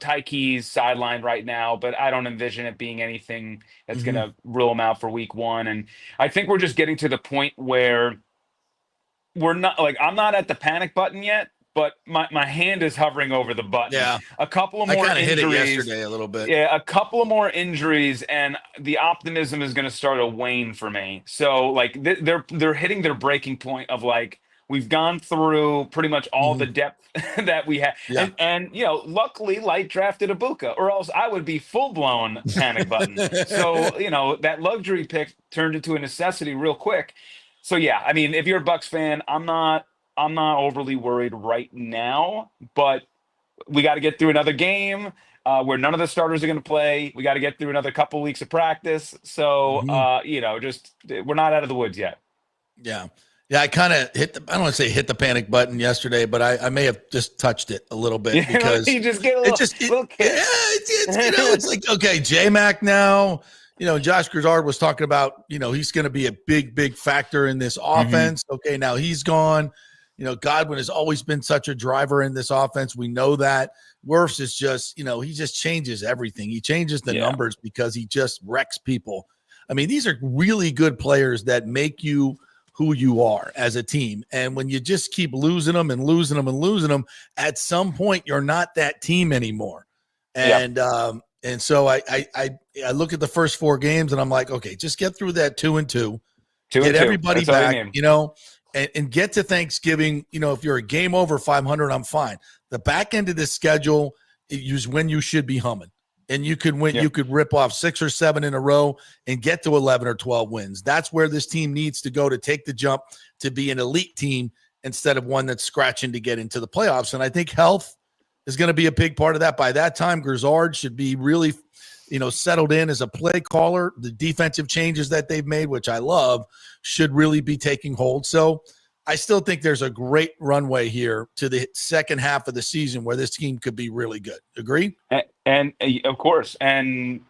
Tyke's sidelined right now, but I don't envision it being anything that's going to rule him out for week 1. And I think we're just getting to the point where we're not I'm not at the panic button yet, but my hand is hovering over the button. Yeah. A couple of more injuries. Hit it yesterday a little bit. Yeah, a couple of more injuries, and the optimism is going to start to wane for me. So they're hitting their breaking point of we've gone through pretty much all the depth that we have. Yeah. And luckily Light drafted Egbuka, or else I would be full-blown panic button. So, that luxury pick turned into a necessity real quick. So yeah, I mean, if you're a Bucs fan, I'm not overly worried right now, but we got to get through another game where none of the starters are going to play. We got to get through another couple weeks of practice. So, we're not out of the woods yet. Yeah. Yeah, I kind of I don't want to say hit the panic button yesterday, but I may have just touched it a little bit because you just get a little kick. It's like, okay, J-Mac now, Josh Grizzard was talking about, he's going to be a big factor in this offense. Okay, now he's gone. Godwin has always been such a driver in this offense. We know that. Wirfs is just, he just changes everything. He changes the numbers because he just wrecks people. I mean, these are really good players that make you who you are as a team. And when you just keep losing them, at some point you're not that team anymore. And so I look at the first 4 games and I'm like, okay, just get through that 2-2, get everybody back, and get to Thanksgiving. If you're a game over 500, I'm fine. The back end of the schedule is when you should be humming. And you could win. You could rip off 6 or 7 in a row and get to 11 or 12 wins. That's where this team needs to go to take the jump to be an elite team instead of one that's scratching to get into the playoffs. And I think health is going to be a big part of that. By that time, Grizzard should be really, settled in as a play caller. The defensive changes that they've made, which I love, should really be taking hold. So I still think there's a great runway here to the second half of the season where this team could be really good. Agree? And of course, and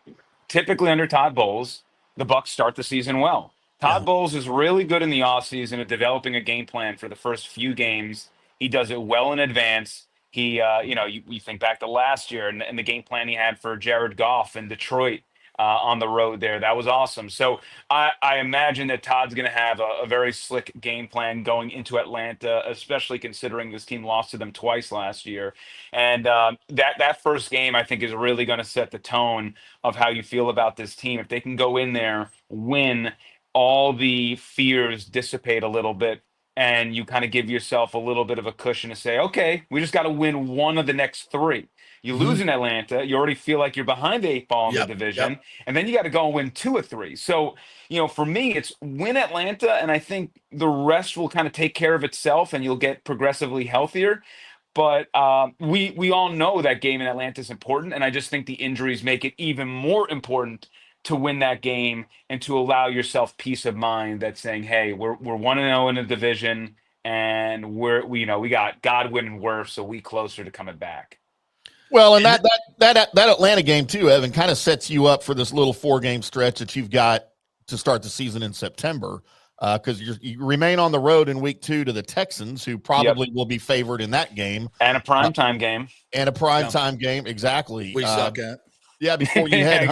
typically under Todd Bowles, the Bucs start the season well. Todd Bowles is really good in the offseason at developing a game plan for the first few games. He does it well in advance. He, you think back to last year and the game plan he had for Jared Goff in Detroit. On the road there. That was awesome. So I imagine that Todd's going to have a very slick game plan going into Atlanta, especially considering this team lost to them twice last year. And that first game, I think, is really going to set the tone of how you feel about this team. If they can go in there, win, all the fears dissipate a little bit, and you kind of give yourself a little bit of a cushion to say, okay, we just got to win one of the next three. You lose in Atlanta, you already feel like you're behind the 8 ball in the division, and then you got to go and win 2 of 3. So, for me, it's win Atlanta, and I think the rest will kind of take care of itself, and you'll get progressively healthier. But we all know that game in Atlanta is important, and I just think the injuries make it even more important to win that game and to allow yourself peace of mind that saying, hey, we're 1-0 in the division, and we got Godwin and Wirfs a week closer to coming back. Well, and that Atlanta game too, Evan, kind of sets you up for this little 4-game stretch that you've got to start the season in September, because you remain on the road in week 2 to the Texans, who probably will be favored in that game, and a primetime game, game. Exactly. We suck at. Yeah, before you head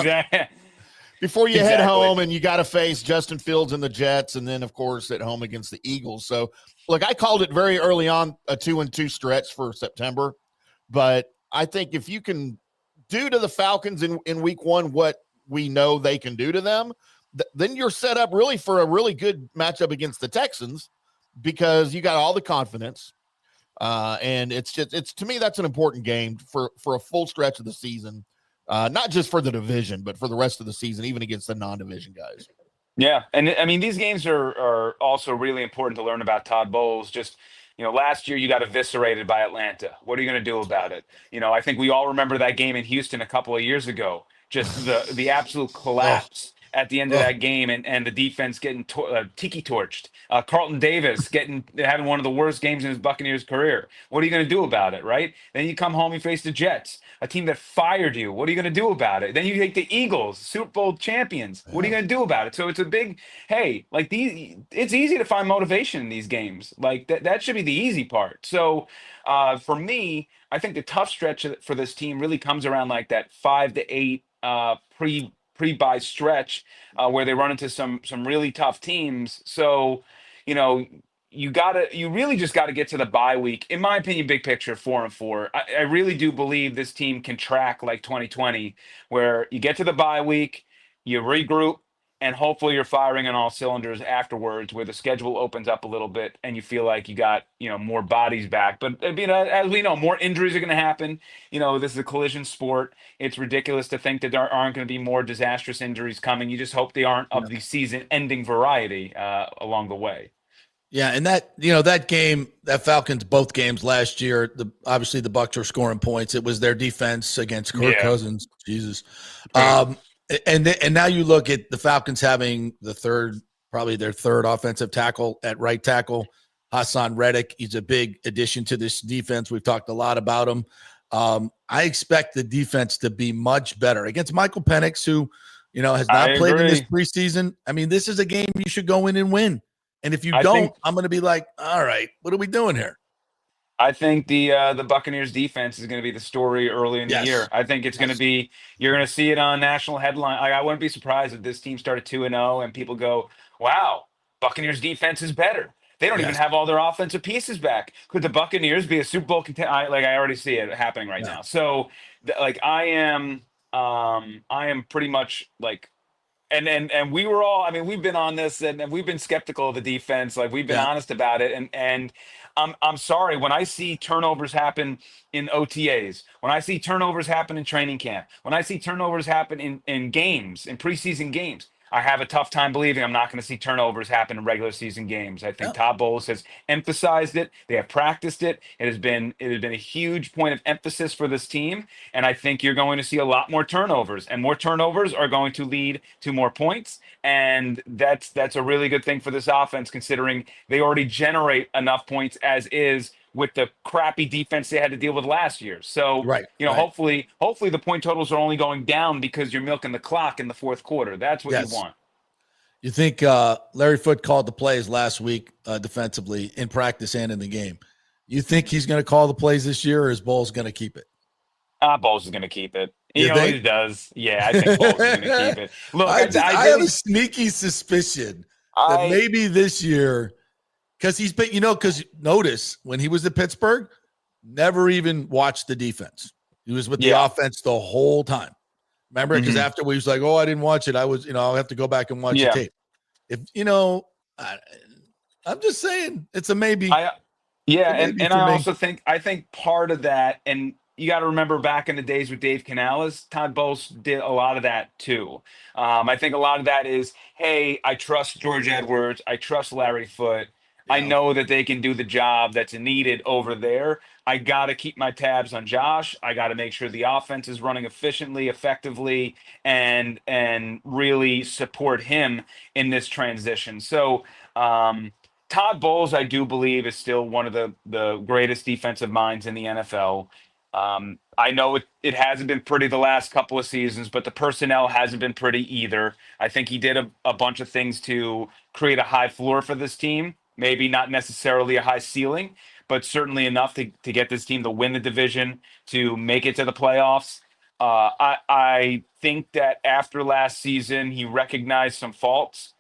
head home, and you got to face Justin Fields and the Jets, and then of course at home against the Eagles. So, look, I called it very early on a 2-2 stretch for September, but I think if you can do to the Falcons in week 1 what we know they can do to them, then you're set up really for a really good matchup against the Texans, because you got all the confidence. And it's to me, that's an important game for a full stretch of the season, not just for the division, but for the rest of the season, even against the non-division guys. Yeah. And I mean, these games are also really important to learn about Todd Bowles. Just, last year you got eviscerated by Atlanta. What are you going to do about it? I think we all remember that game in Houston a couple of years ago, just the absolute collapse at the end of that game, and the defense getting tiki torched. Carlton Davis having one of the worst games in his Buccaneers career. What are you going to do about it, right? Then you come home, you face the Jets, a team that fired you. What are you going to do about it? Then you take the Eagles, Super Bowl champions. What are you going to do about it? So it's a big, it's easy to find motivation in these games. Like that should be the easy part. So for me, I think the tough stretch for this team really comes around like that 5 to 8 pre-bye stretch, where they run into some really tough teams. So, you really just got to get to the bye week. In my opinion, big picture, 4-4. I really do believe this team can track like 2020, where you get to the bye week, you regroup, and hopefully you're firing on all cylinders afterwards, where the schedule opens up a little bit and you feel like you got, more bodies back. But, as we know, more injuries are going to happen. This is a collision sport. It's ridiculous to think that there aren't going to be more disastrous injuries coming. You just hope they aren't of the season-ending variety along the way. Yeah, and that game, that Falcons, both games last year, obviously the Bucs were scoring points. It was their defense against Kirk Cousins. Jesus. And now you look at the Falcons having probably their third offensive tackle at right tackle, Hassan Reddick. He's a big addition to this defense. We've talked a lot about him. I expect the defense to be much better against Michael Penix, who, has not played in this preseason. I mean, this is a game you should go in and win. And if you don't, I'm going to be like, all right, what are we doing here? I think the Buccaneers defense is going to be the story early in the year. I think it's going to be, you're going to see it on national headline. I wouldn't be surprised if this team started 2-0 and people go, wow, Buccaneers defense is better. They don't even have all their offensive pieces back. Could the Buccaneers be a Super Bowl contender? I already see it happening right now. So I am pretty much like, and we were all, we've been on this and we've been skeptical of the defense. Like we've been honest about it. And I'm sorry, when I see turnovers happen in OTAs, when I see turnovers happen in training camp, when I see turnovers happen in games, in preseason games, I have a tough time believing I'm not going to see turnovers happen in regular season games. I think Todd Bowles has emphasized it. They have practiced it. It has been a huge point of emphasis for this team. And I think you're going to see a lot more turnovers, and more turnovers are going to lead to more points. And that's a really good thing for this offense, considering they already generate enough points as is with the crappy defense they had to deal with last year. So, hopefully the point totals are only going down because you're milking the clock in the fourth quarter. That's what you want. You think Larry Foote called the plays last week defensively in practice and in the game. You think he's going to call the plays this year, or is Bowles going to keep it? Bowles is going to keep it. He does. Yeah, I think Bowles is going to keep it. Look, I have a sneaky suspicion that maybe this year – because he's been, because notice when he was at Pittsburgh, never even watched the defense. He was with the offense the whole time. Remember? Because after he was like, oh, I didn't watch it. I was, I'll have to go back and watch the tape. If, I'm just saying it's a maybe. Yeah, It's a maybe and for I me. also think part of that, and you got to remember back in the days with Dave Canales, Todd Bowles did a lot of that too. I think a lot of that is, hey, I trust George Edwards, I trust Larry Foote. I Yeah. know that they can do the job that's needed over there. I got to keep my tabs on Josh. I got to make sure the offense is running efficiently, effectively, and really support him in this transition. So, Todd Bowles, I do believe, is still one of the greatest defensive minds in the NFL. I know it hasn't been pretty the last couple of seasons, but the personnel hasn't been pretty either. I think he did a bunch of things to create a high floor for this team. Maybe not necessarily a high ceiling, but certainly enough to get this team to win the division, to make it to the playoffs. I think that after last season, he recognized some faults.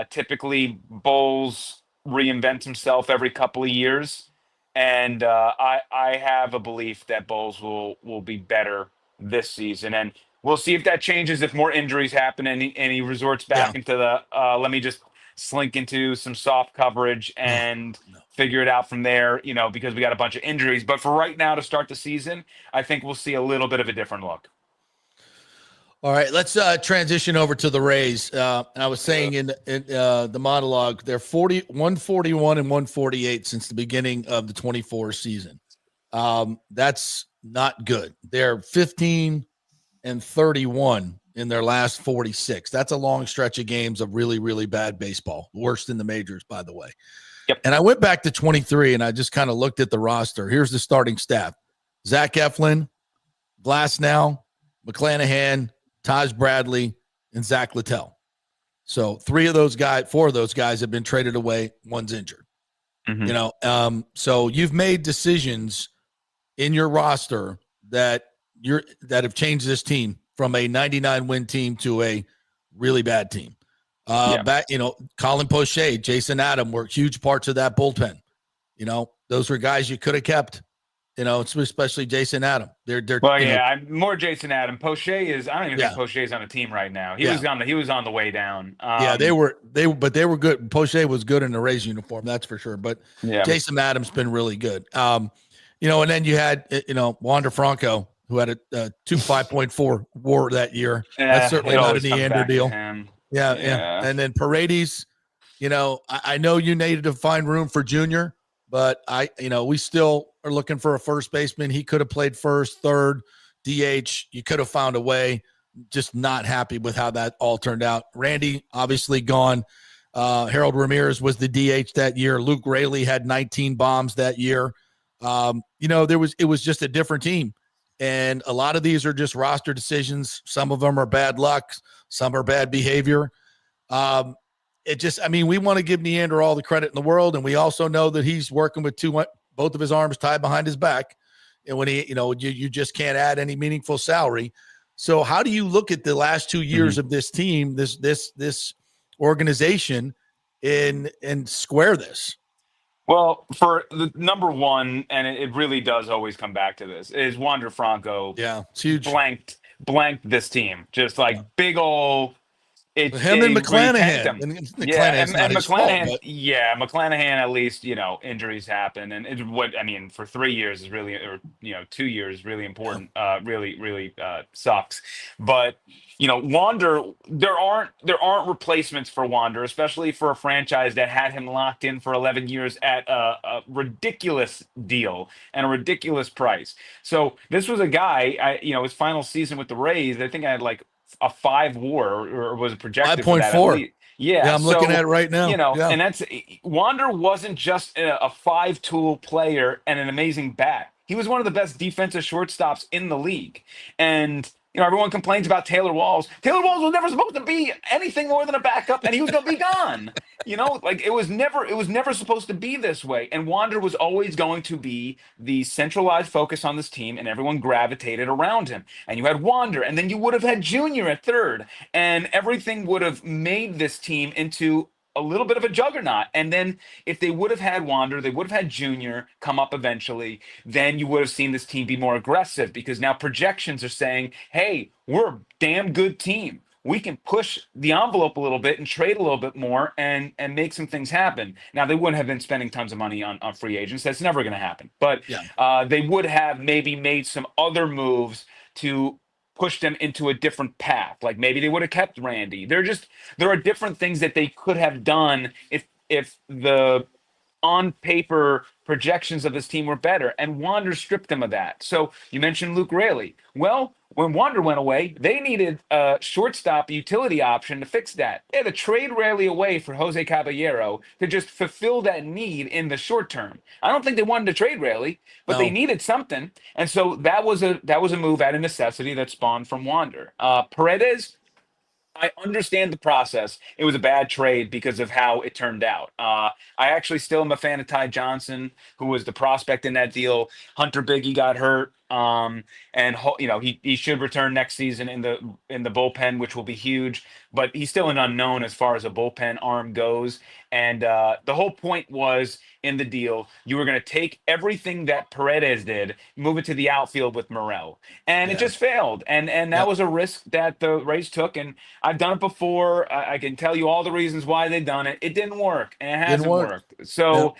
Typically, Bowles reinvents himself every couple of years, and I have a belief that Bowles will be better this season, and we'll see if that changes if more injuries happen and he resorts Yeah. back into the let me just slink into some soft coverage Oh, and no. figure it out from there. Because we got a bunch of injuries, but for right now to start the season, I think we'll see a little bit of a different look. All right, let's transition over to the Rays. I was saying in the monologue, they're 141 and 148 since the beginning of the 24 season. That's not good. They're 15 and 31 in their last 46. That's a long stretch of games of really, really bad baseball. Worst in the majors, by the way. Yep. And I went back to 23 and I just kind of looked at the roster. Here's the starting staff: Zach Eflin, Glasnow, McClanahan, Taj Bradley, and Zach Littell. So 4 of those guys have been traded away. One's injured. Mm-hmm. So you've made decisions in your roster that have changed this team from a 99 win team to a really bad team. Colin Poche, Jason Adam were huge parts of that bullpen. Those were guys you could have kept. Especially Jason Adam. I'm more Jason Adam. Poche is. I don't even think Poche is on a team right now. He was on the way down. They were good. Poche was good in the Rays uniform, that's for sure. But Jason Adams been really good. And then you had Wander Franco, who had a 5.4 WAR that year. That's certainly not a Neander deal. Yeah. And then Paredes. I know you needed to find room for Junior. But we still are looking for a first baseman. He could have played first, third, DH. You could have found a way. Just not happy with how that all turned out. Randy, obviously gone. Harold Ramirez was the DH that year. Luke Raley had 19 bombs that year. It was just a different team. And a lot of these are just roster decisions. Some of them are bad luck. Some are bad behavior. We want to give Neander all the credit in the world, and we also know that he's working with both of his arms tied behind his back, and when you just can't add any meaningful salary. So how do you look at the last 2 years of this team, this organization, and square this? Well, for the number one, and it really does always come back to this, is Wander Franco. Yeah, it's huge. Blanked this team, just like big old. Him and McClanahan. McClanahan. At least injuries happen, and for 3 years is really, or 2 years really important. Really sucks. But Wander, there aren't replacements for Wander, especially for a franchise that had him locked in for 11 years at a ridiculous deal and a ridiculous price. So this was a guy, his final season with the Rays, I think I had like a 5 WAR or was projected 5.4. Yeah, I'm looking at it right now. And that's Wander wasn't just a 5-tool player and an amazing bat. He was one of the best defensive shortstops in the league. And everyone complains about Taylor Walls. Taylor Walls was never supposed to be anything more than a backup, and he was going to be gone. It was never supposed to be this way. And Wander was always going to be the centralized focus on this team, and everyone gravitated around him. And you had Wander, and then you would have had Junior at third, and everything would have made this team into a little bit of a juggernaut. And then if they would have had Wander, they would have had Junior come up eventually, then you would have seen this team be more aggressive, because now projections are saying, hey, we're a damn good team. we can push the envelope a little bit and trade a little bit more and make some things happen. Now, they wouldn't have been spending tons of money on free agents. That's never going to happen. But they would have maybe made some other moves to push them into a different path. Like maybe they would have kept Randy. There are different things that they could have done if the on paper projections of this team were better, and Wander stripped them of that. So you mentioned Luke Raley. Well, when Wander went away, they needed a shortstop utility option to fix that. They had to trade Raley away for Jose Caballero to just fulfill that need in the short term. I don't think they wanted to trade Raley, but they needed something, and so that was a move out of necessity that spawned from Wander. Paredes, I understand the process. It was a bad trade because of how it turned out. I actually still am a fan of Ty Johnson, who was the prospect in that deal. Hunter Biggie got hurt, and he should return next season in the bullpen, which will be huge. But he's still an unknown as far as a bullpen arm goes. And the whole point was in the deal, you were going to take everything that Paredes did, move it to the outfield with Morel, and it just failed. And that was a risk that the Rays took. And I've done it before. I can tell you all the reasons why they've done it. It didn't work, and it hasn't worked. So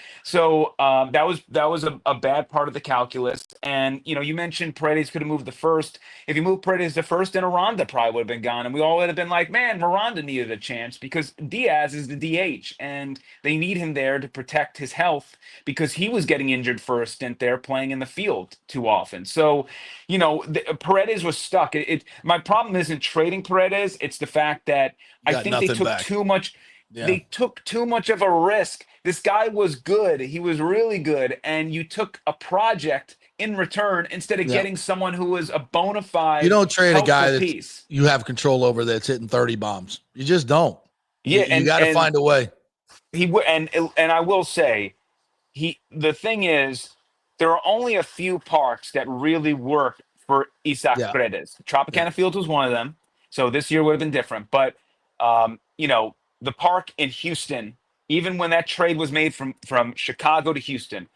that was a bad part of the calculus. And you mentioned Paredes could have moved the first. If you moved Paredes to first, then Aranda probably would have been gone, and we all would have been like, man, Miranda needed a chance because Diaz is the DH, and they need him there to protect his health because he was getting injured for a stint there playing in the field too often. So, Paredes was stuck. My problem isn't trading Paredes. It's the fact that I think they took too much. Yeah. They took too much of a risk. This guy was good. He was really good. And you took a project in return instead of getting someone who was a bona fide. You don't trade a guy that piece you have control over that's hitting 30 bombs. You just don't. Yeah, you got to find a way. He would, and I will say, the thing is, there are only a few parks that really work for Isaac Paredes. Tropicana Fields was one of them, so this year would have been different. But the park in Houston, even when that trade was made from Chicago to Houston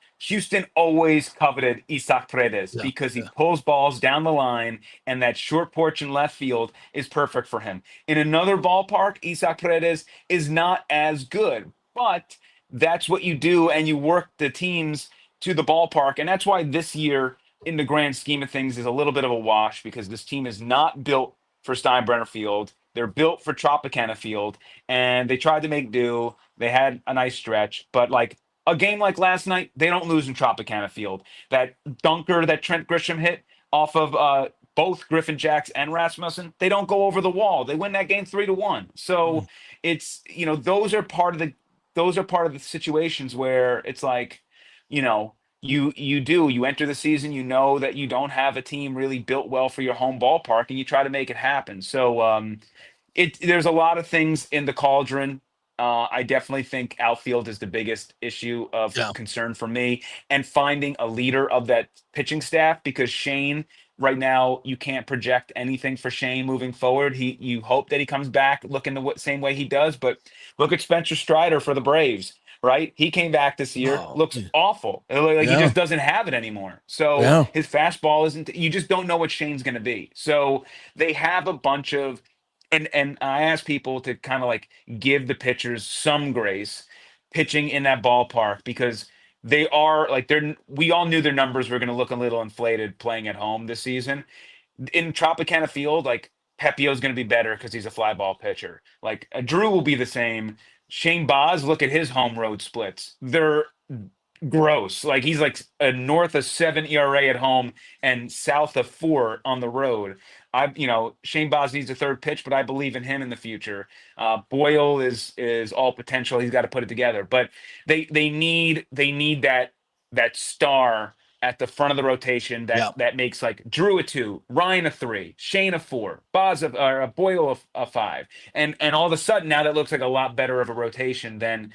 always coveted Isaac Paredes because he pulls balls down the line, and that short porch in left field is perfect for him. In another ballpark, Isaac Paredes is not as good, but that's what you do, and you work the teams to the ballpark. And that's why this year, in the grand scheme of things, is a little bit of a wash because this team is not built for Steinbrenner Field. They're built for Tropicana Field, and they tried to make do. They had a nice stretch, but like a game like last night, they don't lose in Tropicana Field. That dunker that Trent Grisham hit off of both Griffin Jacks and Rasmussen, they don't go over the wall. They win that game 3-1. So it's those are part of the situations where it's like, you enter the season, that you don't have a team really built well for your home ballpark, and you try to make it happen. So there's a lot of things in the cauldron. I definitely think outfield is the biggest issue of concern for me, and finding a leader of that pitching staff, because Shane, right now, you can't project anything for Shane moving forward. You hope that he comes back looking the same way he does, but look at Spencer Strider for the Braves. Right, he came back this year. Looks awful. He just doesn't have it anymore. So his fastball isn't. You just don't know what Shane's going to be. So they have a bunch of, and I ask people to kind of like give the pitchers some grace pitching in that ballpark, because they are like we all knew their numbers were going to look a little inflated playing at home this season. In Tropicana Field, like Pepio's going to be better because he's a fly ball pitcher. Like Drew will be the same. Shane Baz, look at his home road splits. They're gross. Like he's like a north of 7 ERA at home and south of 4 on the road. Shane Baz needs a third pitch, but I believe in him in the future. Boyle is all potential. He's got to put it together. But they need that star at the front of the rotation that makes like Drew a 2, Ryan a 3, Shane a 4, Boyle a 5, and all of a sudden now that looks like a lot better of a rotation than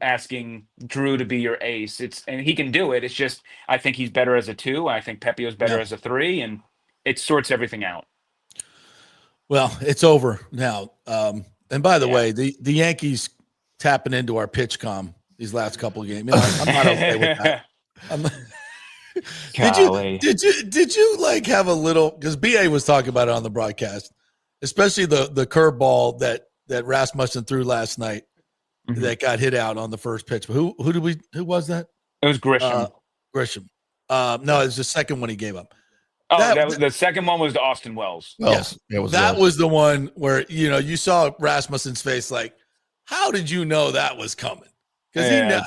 asking Drew to be your ace. And he can do it. It's just I think he's better as a 2. I think Pepio's better as a 3, and it sorts everything out. Well, it's over now. And by the way, the Yankees tapping into our pitch com these last couple of games. I'm not okay with that. Did you like have a little, because BA was talking about it on the broadcast, especially the curveball that Rasmussen threw last night Mhm. that got hit out on the first pitch. But who was that? It was Grisham. Grisham. No, it was the second one he gave up. The second one was to Austin Wells. Wells. Yeah, it was that Wells. was the one where you saw Rasmussen's face like, how did you know that was coming? Because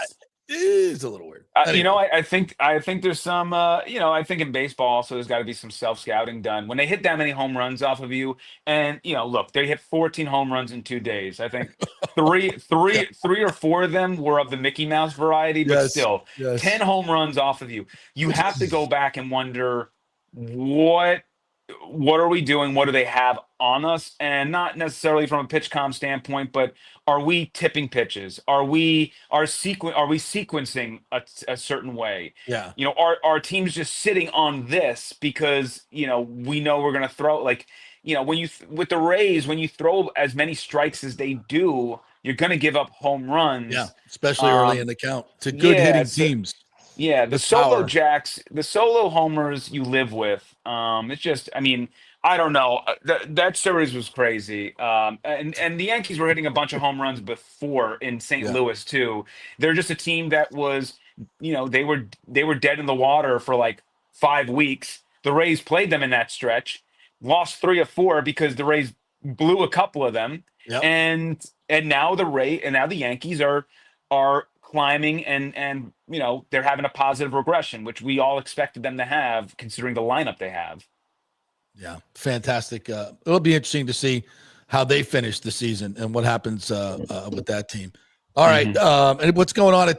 it's a little weird. Anyway. I think there's some I think in baseball also there's got to be some self-scouting done when they hit that many home runs off of you. And look, they hit 14 home runs in 2 days. I think three or four of them were of the Mickey Mouse variety, but still 10 home runs off of you. You have to go back and wonder what are we doing? What do they have on us? And not necessarily from a pitch comm standpoint, but are we tipping pitches? Are we sequencing a certain way? Yeah. Our team's just sitting on this because we know we're going to throw with the Rays, when you throw as many strikes as they do, you're going to give up home runs. Yeah, especially early in the count to good hitting teams. Yeah, the solo jacks, the solo homers you live with. It's just, I don't know. That series was crazy. And the Yankees were hitting a bunch of home runs before in St. Louis too. They're just a team that was, they were dead in the water for like 5 weeks. The Rays played them in that stretch, lost 3 of 4 because the Rays blew a couple of them. Yep. And now the Yankees are climbing and they're having a positive regression, which we all expected them to have considering the lineup they have. Yeah, fantastic. It'll be interesting to see how they finish the season and what happens with that team. All right, and what's going on in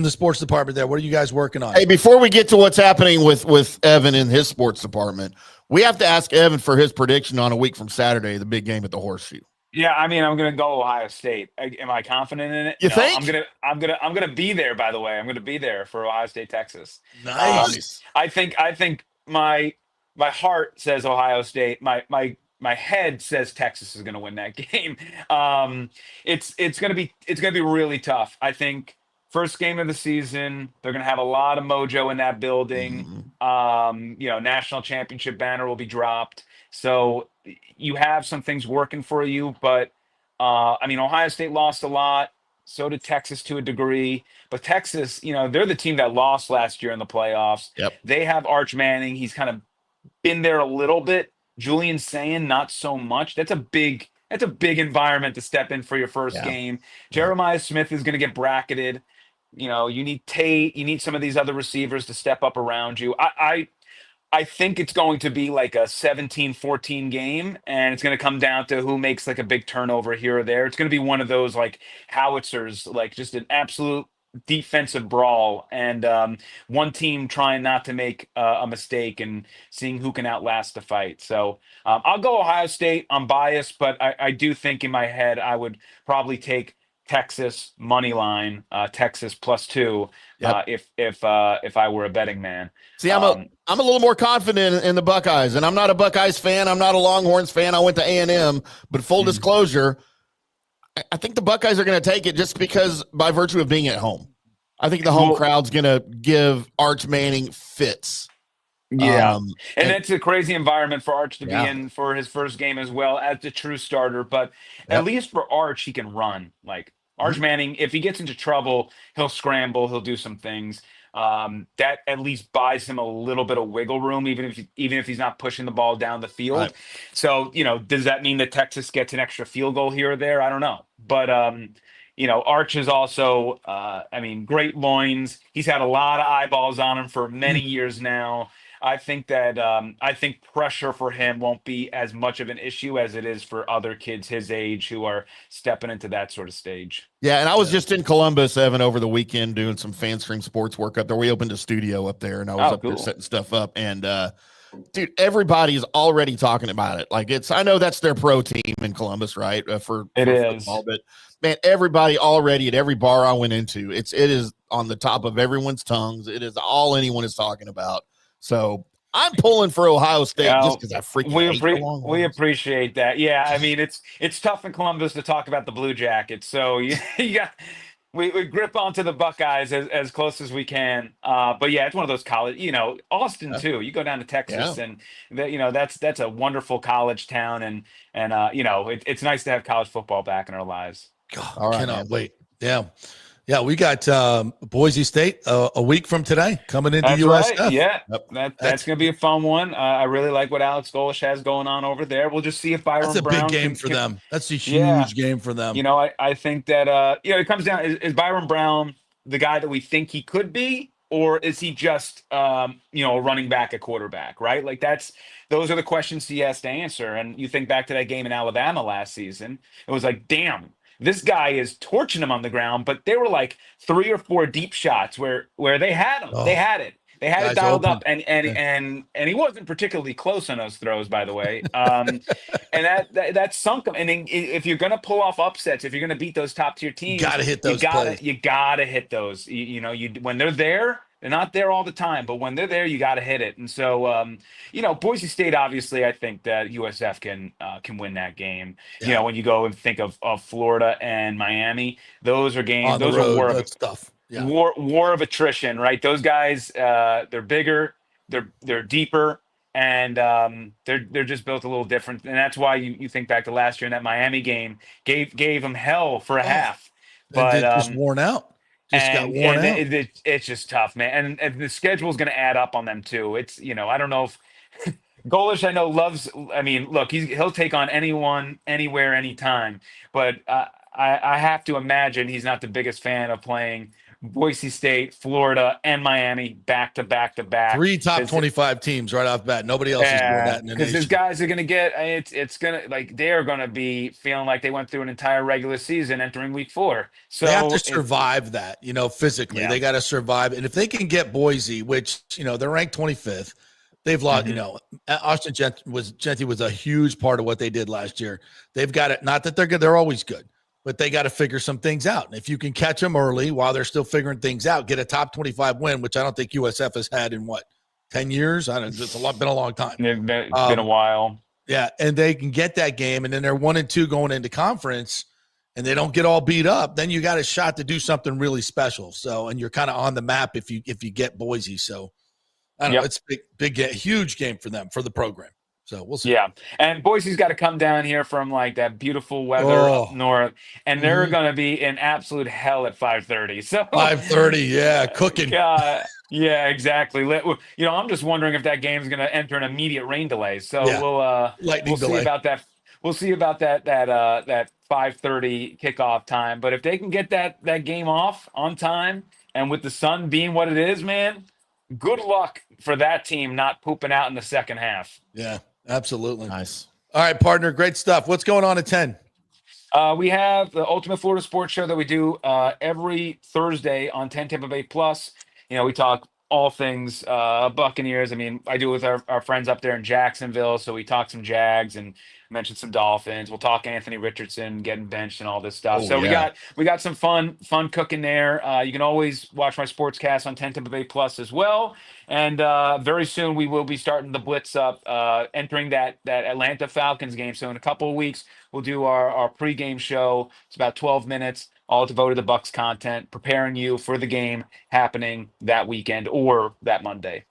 the sports department there? What are you guys working on? Hey, before we get to what's happening with Evan in his sports department, we have to ask Evan for his prediction on a week from Saturday, the big game at the Horseshoe. Yeah, I'm going to go Ohio State. Am I confident in it? You think? I'm going to be there. By the way, I'm going to be there for Ohio State, Texas. Nice. I think my heart says Ohio State. My head says Texas is going to win that game. It's going to be really tough. I think first game of the season, they're going to have a lot of mojo in that building. National championship banner will be dropped. So you have some things working for you, but Ohio State lost a lot. So did Texas to a degree, but Texas, they're the team that lost last year in the playoffs. Yep. They have Arch Manning. He's kind of been there a little bit. Julian Sayin, not so much. That's a big environment to step in for your first game. Jeremiah Smith is going to get bracketed. You need Tate. You need some of these other receivers to step up around you. I think it's going to be like a 17-14 game, and it's going to come down to who makes like a big turnover here or there. It's going to be one of those like howitzers, like just an absolute defensive brawl, and one team trying not to make a mistake and seeing who can outlast the fight. So I'll go Ohio State. I'm biased, but I do think in my head I would probably take Texas money line, Texas +2. If I were a betting man. See, I'm a little more confident in the Buckeyes, and I'm not a Buckeyes fan. I'm not a Longhorns fan. I went to A&M, but full disclosure, I think the Buckeyes are going to take it just because by virtue of being at home. I think the home crowd's going to give Arch Manning fits. Yeah, and it's a crazy environment for Arch to be in for his first game as well as the true starter. But at least for Arch, he can run. Like Arch Manning, if he gets into trouble, he'll scramble, he'll do some things. That at least buys him a little bit of wiggle room, even if he's not pushing the ball down the field. Right. So, does that mean that Texas gets an extra field goal here or there? I don't know. But, Arch is also, great loins. He's had a lot of eyeballs on him for many years now. I think that pressure for him won't be as much of an issue as it is for other kids his age who are stepping into that sort of stage. Yeah, and I was just in Columbus, Evan, over the weekend doing some FanStream sports work up there. We opened a studio up there, and I was up there setting stuff up. And, dude, everybody's already talking about it. Like I know that's their pro team in Columbus, right? For football, but man, everybody already at every bar I went into, it is on the top of everyone's tongues. It is all anyone is talking about. So I'm pulling for Ohio State just because I freaking hate the Longhorns. We appreciate that. Yeah, it's tough in Columbus to talk about the Blue Jackets. So you got we grip onto the Buckeyes as close as we can. But yeah, it's one of those college, Austin too. You go down to Texas, Yeah. and that's a wonderful college town, and it's nice to have college football back in our lives. God, All right, cannot man. wait. Yeah, we got Boise State a week from today coming into That's USF. right. Yeah, Yep. that's going to be a fun one. I really like what Alex Golish has going on over there. We'll just see if Byron That's a Brown big game can, for can- them. That's a Yeah. huge game for them. I think that it comes down, is Byron Brown the guy that we think he could be, or is he just a running back, a quarterback, right? Like those are the questions he has to answer. And you think back to that game in Alabama last season, it was like, damn, this guy is torching him on the ground, but there were like 3 or 4 deep shots where they had him. Oh. They had it. They had Guys it dialed up, open. and he wasn't particularly close on those throws, by the way. And that sunk him. And then if you're going to pull off upsets, if you're going to beat those top tier teams, Gotta hit those plays. You gotta hit those. When they're there, they're not there all the time, but when they're there, you gotta hit it. And so, Boise State, obviously, I think that USF can win that game. Yeah. When you go and think of Florida and Miami, those are games. On the Those road, are war of that's tough. Yeah. war of attrition, right? Those guys, they're bigger, they're deeper, and they're just built a little different. And that's why you think back to last year in that Miami game, gave them hell for a half, but And just worn out. Got worn out. It's just tough, man. And the schedule is going to add up on them too. It's I don't know if Golish, I know, loves. I mean, look, he'll take on anyone, anywhere, anytime. But I have to imagine he's not the biggest fan of playing Boise State, Florida, and Miami back to back to back. 3 top 25 teams right off the bat. Nobody else is doing that in the because nation. these guys are going to get it's going to, like, they're going to be feeling like they went through an entire regular season entering week 4. So They have to survive that, physically. Yeah. They got to survive. And if they can get Boise, which, they're ranked 25th, they've lost, Austin Genty was a huge part of what they did last year. They've got it. Not that they're good. They're always good, but they got to figure some things out. And if you can catch them early while they're still figuring things out, get a top 25 win, which I don't think USF has had in 10 years. I don't. It's been a long time. It's been a while. Yeah, and they can get that game, and then they're 1-2 going into conference, and they don't get all beat up. Then you got a shot to do something really special. So, and you're kind of on the map if you get Boise. So, I don't know. It's big, huge game for them, for the program. So we'll see. Yeah, and Boise's got to come down here from like that beautiful weather up north, and they're going to be in absolute hell at 5:30. So 5:30, yeah, cooking. Yeah, exactly. I'm just wondering if that game's going to enter an immediate rain delay. So we'll see about that. We'll see about that 5:30 kickoff time. But if they can get that game off on time, and with the sun being what it is, man, good luck for that team not pooping out in the second half. Yeah. Absolutely. Nice. All right, partner. Great stuff. What's going on at 10? We have the Ultimate Florida Sports Show that we do every Thursday on 10 Tampa Bay Plus. We talk all things Buccaneers. I mean, I do it with our friends up there in Jacksonville. So we talk some Jags and mention some Dolphins. We'll talk Anthony Richardson getting benched and all this stuff. We got some fun cooking there. You can always watch my sportscast on 10 Tampa Bay Plus as well. And very soon we will be starting the blitz up, entering that Atlanta Falcons game. So in a couple of weeks, we'll do our pregame show. It's about 12 minutes, all devoted to Bucs content, preparing you for the game happening that weekend or that Monday.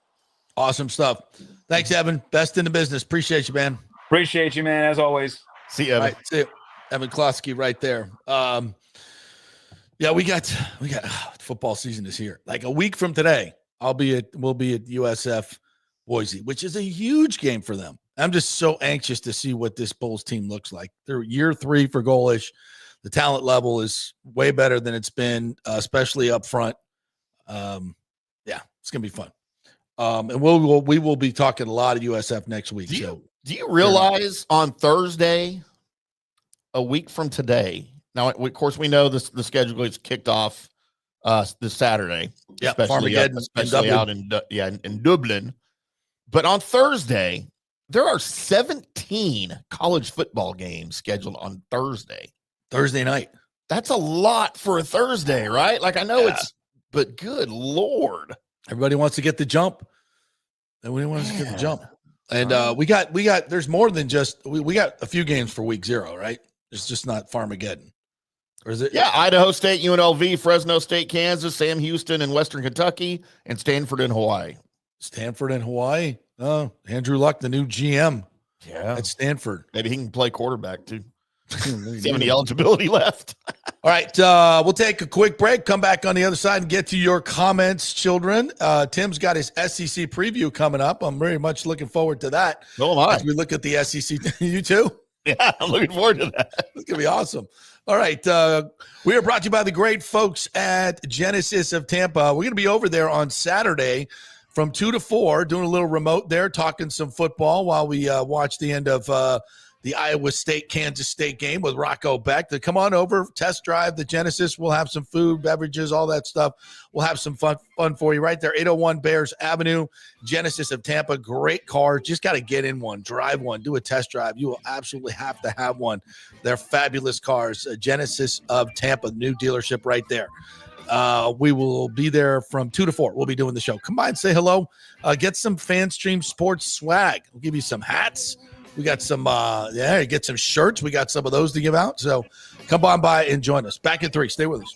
Awesome stuff. Thanks, Evan. Best in the business. Appreciate you, man. Appreciate you, man, as always. See you, Evan. Right, see you. Evan Closky right there. We got football season is here. Like a week from today, we'll be at USF Boise, which is a huge game for them. I'm just so anxious to see what this Bulls team looks like. They're year 3 for Golish. The talent level is way better than it's been, especially up front. It's gonna be fun. And we will be talking a lot of USF next week. Do you realize on Thursday, a week from today? Now, of course, we know the schedule is kicked off this Saturday. Yeah, especially out in Dublin. But on Thursday, there are 17 college football games scheduled on Thursday night. That's a lot for a Thursday, right? Like, I know but good Lord. Everybody wants to get the jump. Everybody wants to get the jump. And we got there's more than just we got a few games for week 0, right? It's just not Farmageddon. Or is it? Yeah, Idaho State, UNLV, Fresno State, Kansas, Sam Houston in Western Kentucky, and Stanford in Hawaii. Stanford in Hawaii. Oh, Andrew Luck, the new GM. Yeah. At Stanford. Maybe he can play quarterback too. See any eligibility left. All right, we'll take a quick break, come back on the other side and get to your comments, children. Tim's got his SEC preview coming up. I'm very much looking forward to that. So am I. As we look at the SEC. You too? Yeah, I'm looking forward to that. It's going to be awesome. All right, we are brought to you by the great folks at Genesis of Tampa. We're going to be over there on Saturday from 2 to 4, doing a little remote there, talking some football while we watch the end of the Iowa State-Kansas State game with Rocco Beck. To come on over, test drive the Genesis. We'll have some food, beverages, all that stuff. We'll have some fun for you right there. 801 Bears Avenue, Genesis of Tampa. Great car. Just got to get in one, drive one, do a test drive. You will absolutely have to have one. They're fabulous cars. Genesis of Tampa, new dealership right there. We will be there from 2 to 4. We'll be doing the show. Come by and say hello. Get some FanStream Sports swag. We'll give you some hats. We got some, get some shirts. We got some of those to give out. So come on by and join us. Back at 3. Stay with us.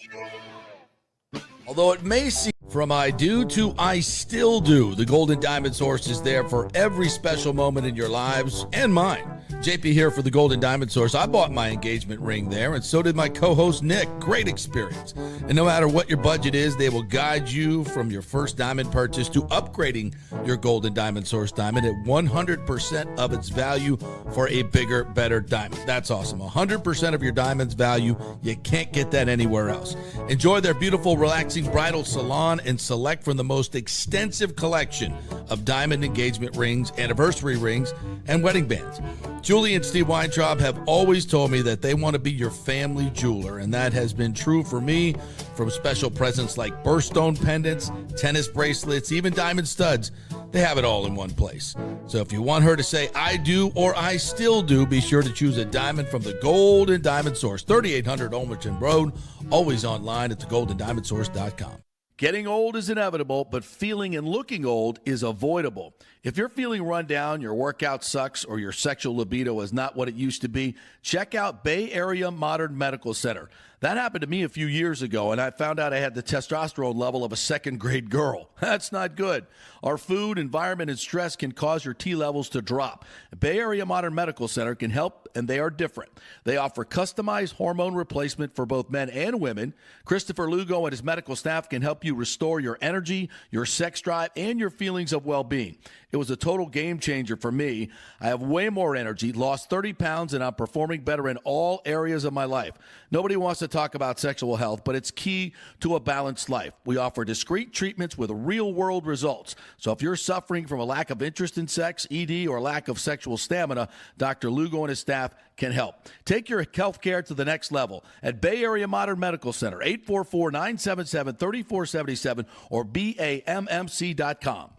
Although it may seem from I do to I still do, the Golden Diamond Source is there for every special moment in your lives and mine. JP here for the Golden Diamond Source. I bought my engagement ring there, and so did my co-host Nick. Great experience. And no matter what your budget is, they will guide you from your first diamond purchase to upgrading your Golden Diamond Source diamond at 100% of its value for a bigger, better diamond. That's awesome. 100% of your diamond's value. You can't get that anywhere else. Enjoy their beautiful, relaxing bridal salon and select from the most extensive collection of diamond engagement rings, anniversary rings, and wedding bands. Julie and Steve Weintraub have always told me that they want to be your family jeweler, and that has been true for me, from special presents like birthstone pendants, tennis bracelets, even diamond studs. They have it all in one place. So if you want her to say I do or I still do, be sure to choose a diamond from the Golden Diamond Source, 3800 Olmerton Road, always online at thegoldendiamondsource.com. Getting old is inevitable, but feeling and looking old is avoidable. If you're feeling run down, your workout sucks, or your sexual libido is not what it used to be, check out Bay Area Modern Medical Center. That happened to me a few years ago, and I found out I had the testosterone level of a second-grade girl. That's not good. Our food, environment, and stress can cause your T levels to drop. Bay Area Modern Medical Center can help, and they are different. They offer customized hormone replacement for both men and women. Christopher Lugo and his medical staff can help you restore your energy, your sex drive, and your feelings of well-being. It was a total game changer for me. I have way more energy, lost 30 pounds, and I'm performing better in all areas of my life. Nobody wants to talk about sexual health, but it's key to a balanced life. We offer discreet treatments with real-world results. So if you're suffering from a lack of interest in sex, ED, or lack of sexual stamina, Dr. Lugo and his staff can help. Take your health care to the next level at Bay Area Modern Medical Center, 844-977-3477 or BAMMC.com.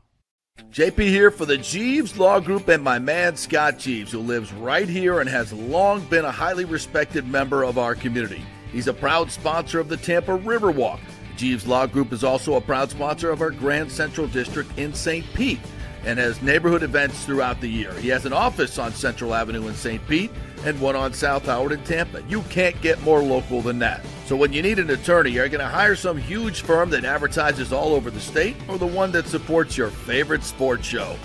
JP here for the Jeeves Law Group and my man Scott Jeeves, who lives right here and has long been a highly respected member of our community. He's a proud sponsor of the Tampa Riverwalk. Jeeves Law Group is also a proud sponsor of our Grand Central District in St. Pete and has neighborhood events throughout the year. He has an office on Central Avenue in St. Pete and one on South Howard in Tampa. You can't get more local than that. So when you need an attorney, are you going to hire some huge firm that advertises all over the state, or the one that supports your favorite sports show?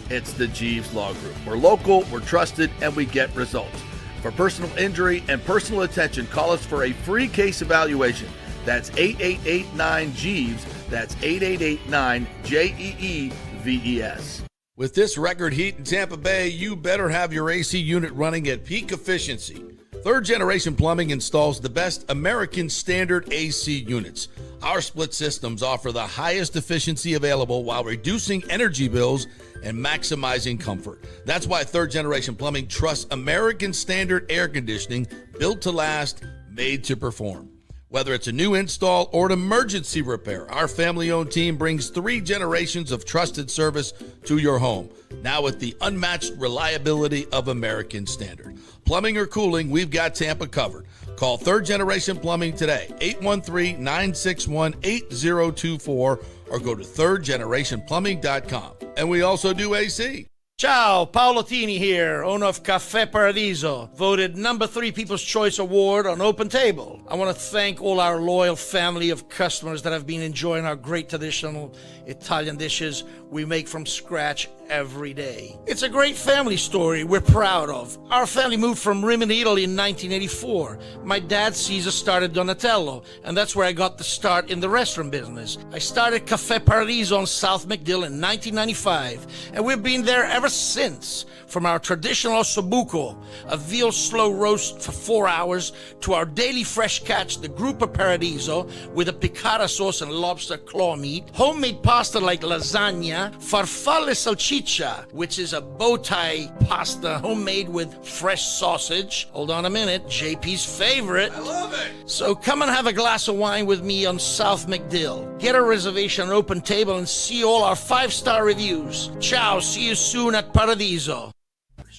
It's the Jeeves Law Group. We're local, we're trusted, and we get results. For personal injury and personal attention, call us for a free case evaluation. That's 8889-JEEVES. That's 8889-JEEVES. With this record heat in Tampa Bay, you better have your AC unit running at peak efficiency. Third Generation Plumbing installs the best American standard AC units. Our split systems offer the highest efficiency available while reducing energy bills and maximizing comfort. That's why Third Generation Plumbing trusts American standard air conditioning, built to last, made to perform. Whether it's a new install or an emergency repair, our family-owned team brings 3 generations of trusted service to your home, now with the unmatched reliability of American Standard. Plumbing or cooling, we've got Tampa covered. Call Third Generation Plumbing today, 813-961-8024, or go to thirdgenerationplumbing.com. And we also do AC. Ciao, Paolo Tini here, owner of Caffè Paradiso, voted number 3 People's Choice Award on Open Table. I want to thank all our loyal family of customers that have been enjoying our great traditional Italian dishes we make from scratch every day. It's a great family story we're proud of. Our family moved from Rimini, Italy in 1984. My dad, Caesar, started Donatello, and that's where I got the start in the restaurant business. I started Caffè Paradiso on South McDill in 1995, and we've been there ever since. From our traditional ossobuco, a veal slow roast for 4 hours, to our daily fresh catch, the Gruppo Paradiso, with a piccata sauce and lobster claw meat, homemade pasta like lasagna, farfalle salchicha, which is a bow tie pasta homemade with fresh sausage. Hold on a minute, JP's favorite. I love it. So come and have a glass of wine with me on South McDill. Get a reservation on Open Table and see all our 5-star reviews. Ciao, see you soon at Paradiso.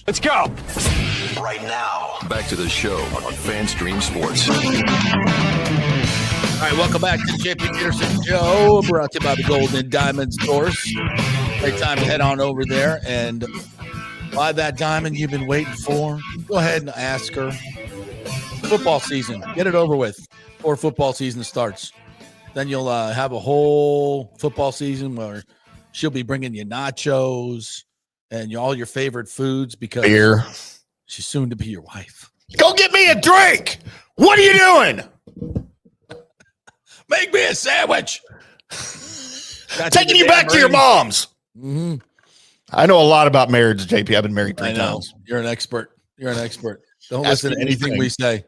Let's go. Right now, back to the show on FanStream Sports. All right, welcome back to the JP Peterson Show, brought to you by the Golden Diamond Source. Great time to head on over there and buy that diamond you've been waiting for. Go ahead and ask her. Football season, get it over with before football season starts. Then you'll have a whole football season where she'll be bringing you nachos and all your favorite foods because Beer. she's soon to be your wife. Go get me a drink. What are you doing? Make me a sandwich. Taking you back to your mom's. Mm-hmm. I know a lot about marriage, JP. I've been married 3 times. You're an expert. You're an expert. Don't Ask listen to me anything anything. we say.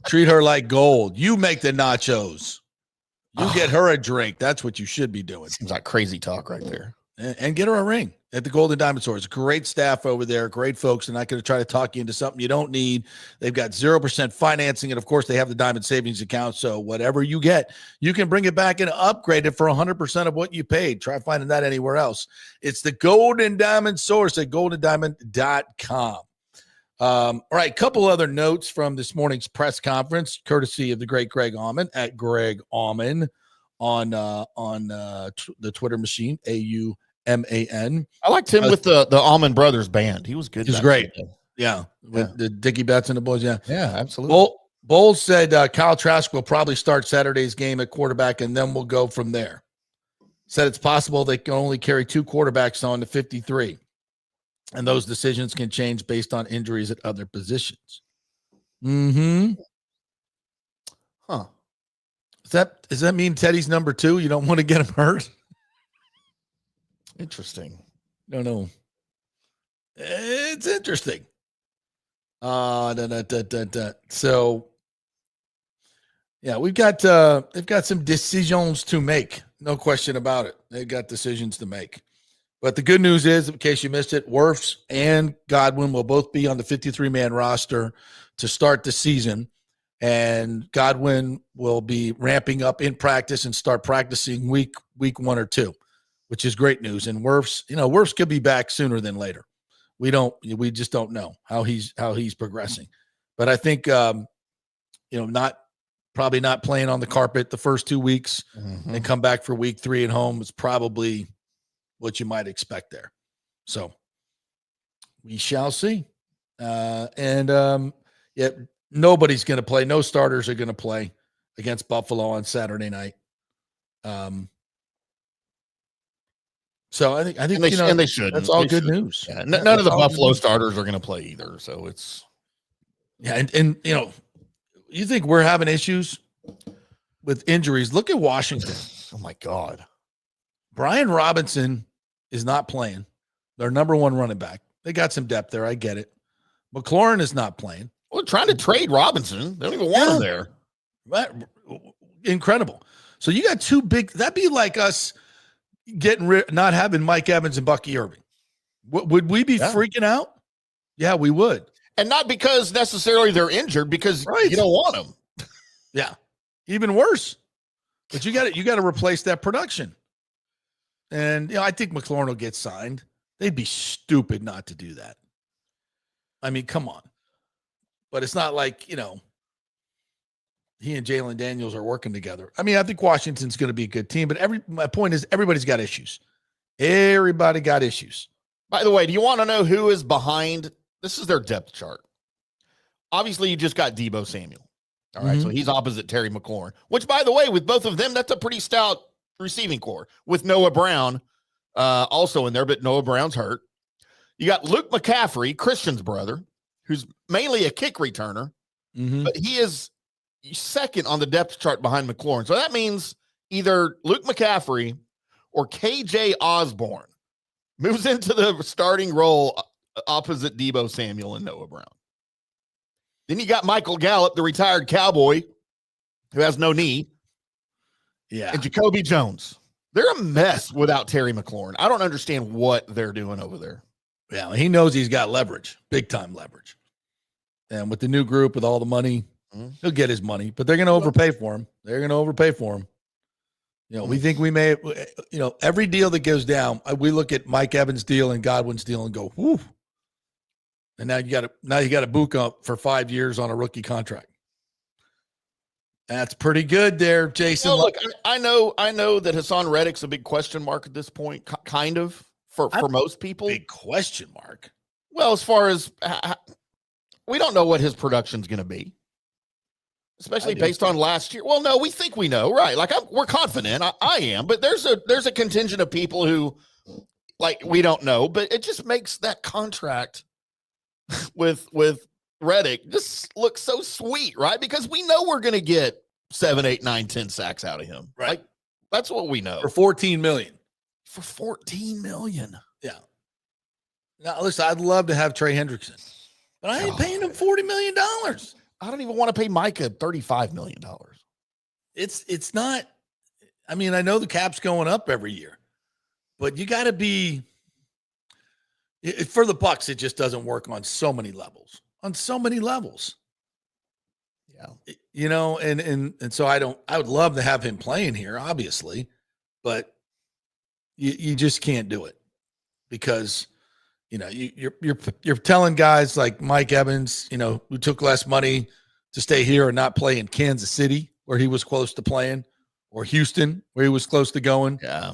Treat her like gold. You make the nachos. You get her a drink. That's what you should be doing. Seems like crazy talk right there. And get her a ring at the Golden Diamond Source. Great staff over there. Great folks. They're not going to try to talk you into something you don't need. They've got 0% financing. And, of course, they have the Diamond Savings Account. So whatever you get, you can bring it back and upgrade it for 100% of what you paid. Try finding that anywhere else. It's the Golden Diamond Source at goldendiamond.com. All right, couple other notes from this morning's press conference, courtesy of the great Greg Auman at Greg Auman on the Twitter machine, AUMAN. I liked him with the Allman Brothers band. He was good. He was great. Yeah, with the Dickie Betts and the boys. Yeah, absolutely. Bowles said Kyle Trask will probably start Saturday's game at quarterback, and then we'll go from there. Said it's possible they can only carry 2 quarterbacks on to 53. And those decisions can change based on injuries at other positions. Mm-hmm. Huh. Does that mean Teddy's number 2? You don't want to get him hurt? Interesting. No. It's interesting. So, yeah, they've got some decisions to make. No question about it. They've got decisions to make. But the good news is, in case you missed it, Wirfs and Godwin will both be on the 53-man roster to start the season. And Godwin will be ramping up in practice and start practicing week 1 or 2, which is great news. And Wirfs could be back sooner than later. We just don't know how he's progressing. But I think probably not playing on the carpet the first 2 weeks and come back for week 3 at home is probably what you might expect there. So we shall see. Nobody's going to play. No starters are going to play against Buffalo on Saturday night. So I think and they should. That's all good news. Yeah, none of the Buffalo starters are going to play either. So it's and you think we're having issues with injuries? Look at Washington. Oh my God. Brian Robinson is not playing. Their number 1 running back. They got some depth there. I get it. McLaurin is not playing. Well, trying to trade Robinson. They don't even want him there. Right. Incredible. So you got 2 big. That'd be like us not having Mike Evans and Bucky Irving. Would we be freaking out? Yeah, we would. And not because necessarily they're injured, because you don't want them. Yeah. Even worse. But you got to replace that production. And I think McLaurin will get signed. They'd be stupid not to do that. I mean, come on. But it's not like, he and Jalen Daniels are working together. I mean, I think Washington's going to be a good team, but my point is everybody's got issues. Everybody got issues. By the way, do you want to know who is behind? This is their depth chart. Obviously, you just got Deebo Samuel. All right, so he's opposite Terry McLaurin, which, by the way, with both of them, that's a pretty stout receiving core with Noah Brown also in there, but Noah Brown's hurt. You got Luke McCaffrey, Christian's brother, who's mainly a kick returner, but he is second on the depth chart behind McLaurin. So that means either Luke McCaffrey or KJ Osborne moves into the starting role opposite Deebo Samuel and Noah Brown. Then you got Michael Gallup, the retired Cowboy, who has no knee. Yeah. And Jacoby Jones. They're a mess without Terry McLaurin. I don't understand what they're doing over there. Yeah, he knows he's got leverage, big time leverage. And with the new group, with all the money, he'll get his money, but they're going to overpay for him. They're going to overpay for him. You know, we think we may, you know, every deal that goes down, we look at Mike Evans' deal and Godwin's deal and go, whoo. And now you got to book up for 5 years on a rookie contract. That's pretty good there, Jason. Well, look, I know that Hassan Reddick's a big question mark at this point, kind of for most people. Big question mark. Well, as far as we don't know what his production's going to be, especially based on last year. Well, no, we think we know, right? Like we're confident. I am, but there's a contingent of people who like we don't know. But it just makes that contract with Reddick just look so sweet, right? Because we know we're going to get 7, 8, 9, 10 sacks out of him, right? Like, that's what we know. For $14 million. For $14 million. Yeah. Now, listen, I'd love to have Trey Hendrickson, but I ain't paying him $40 million. I don't even want to pay Micah $35 million. It's not. I mean, I know the cap's going up every year, but you got to be. For the Bucs, it just doesn't work on so many levels. Yeah. You know, and so I would love to have him playing here, obviously, but you just can't do it because, you know, you're telling guys like Mike Evans, you know, who took less money to stay here and not play in Kansas City where he was close to playing, or Houston where he was close to going. Yeah.